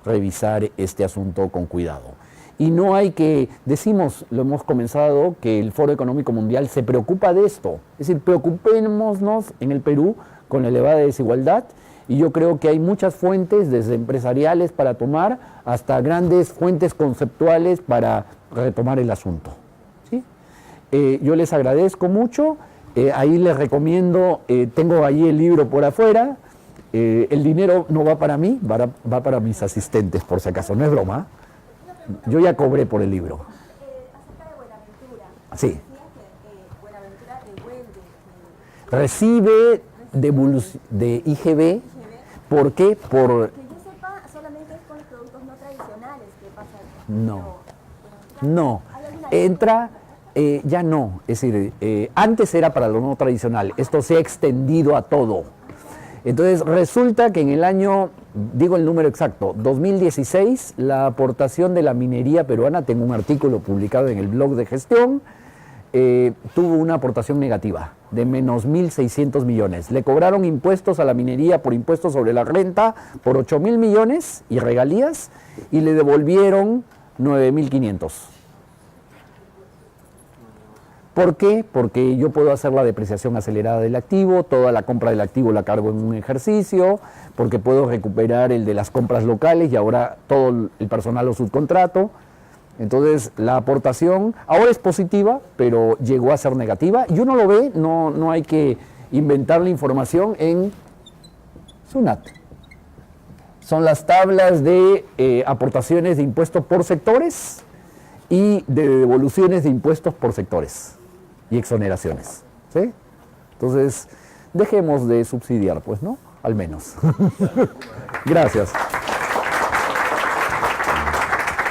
Speaker 1: revisar este asunto con cuidado. Y no hay que, decimos, lo hemos comenzado, que el Foro Económico Mundial se preocupa de esto. Es decir, preocupémonos en el Perú con la elevada desigualdad, y yo creo que hay muchas fuentes, desde empresariales para tomar, hasta grandes fuentes conceptuales para retomar el asunto, ¿sí? Yo les agradezco mucho, ahí les recomiendo, tengo ahí el libro por afuera. El dinero no va para mí, va para mis asistentes, por si acaso, no es broma. Yo ya cobré por el libro.
Speaker 6: Acerca de Buenaventura.
Speaker 1: Sí.
Speaker 6: Decías que Buenaventura
Speaker 1: Recibe de IGB. ¿Por qué?
Speaker 6: Que yo sepa, solamente es con los productos no tradicionales que pasa.
Speaker 1: No. Entra, ya no. Es decir, antes era para lo no tradicional. Esto se ha extendido a todo. Entonces resulta que en el año, digo el número exacto, 2016, la aportación de la minería peruana, tengo un artículo publicado en el blog de gestión, tuvo una aportación negativa de menos 1.600 millones. Le cobraron impuestos a la minería por impuestos sobre la renta por 8.000 millones y regalías, y le devolvieron 9.500. ¿Por qué? Porque yo puedo hacer la depreciación acelerada del activo, toda la compra del activo la cargo en un ejercicio, porque puedo recuperar el de las compras locales y ahora todo el personal lo subcontrato. Entonces la aportación ahora es positiva, pero llegó a ser negativa y uno lo ve, no hay que inventar la información en SUNAT. Son las tablas de aportaciones de impuestos por sectores y de devoluciones de impuestos por sectores y exoneraciones, ¿sí? Entonces, dejemos de subsidiar, pues, ¿no? Al menos. Gracias.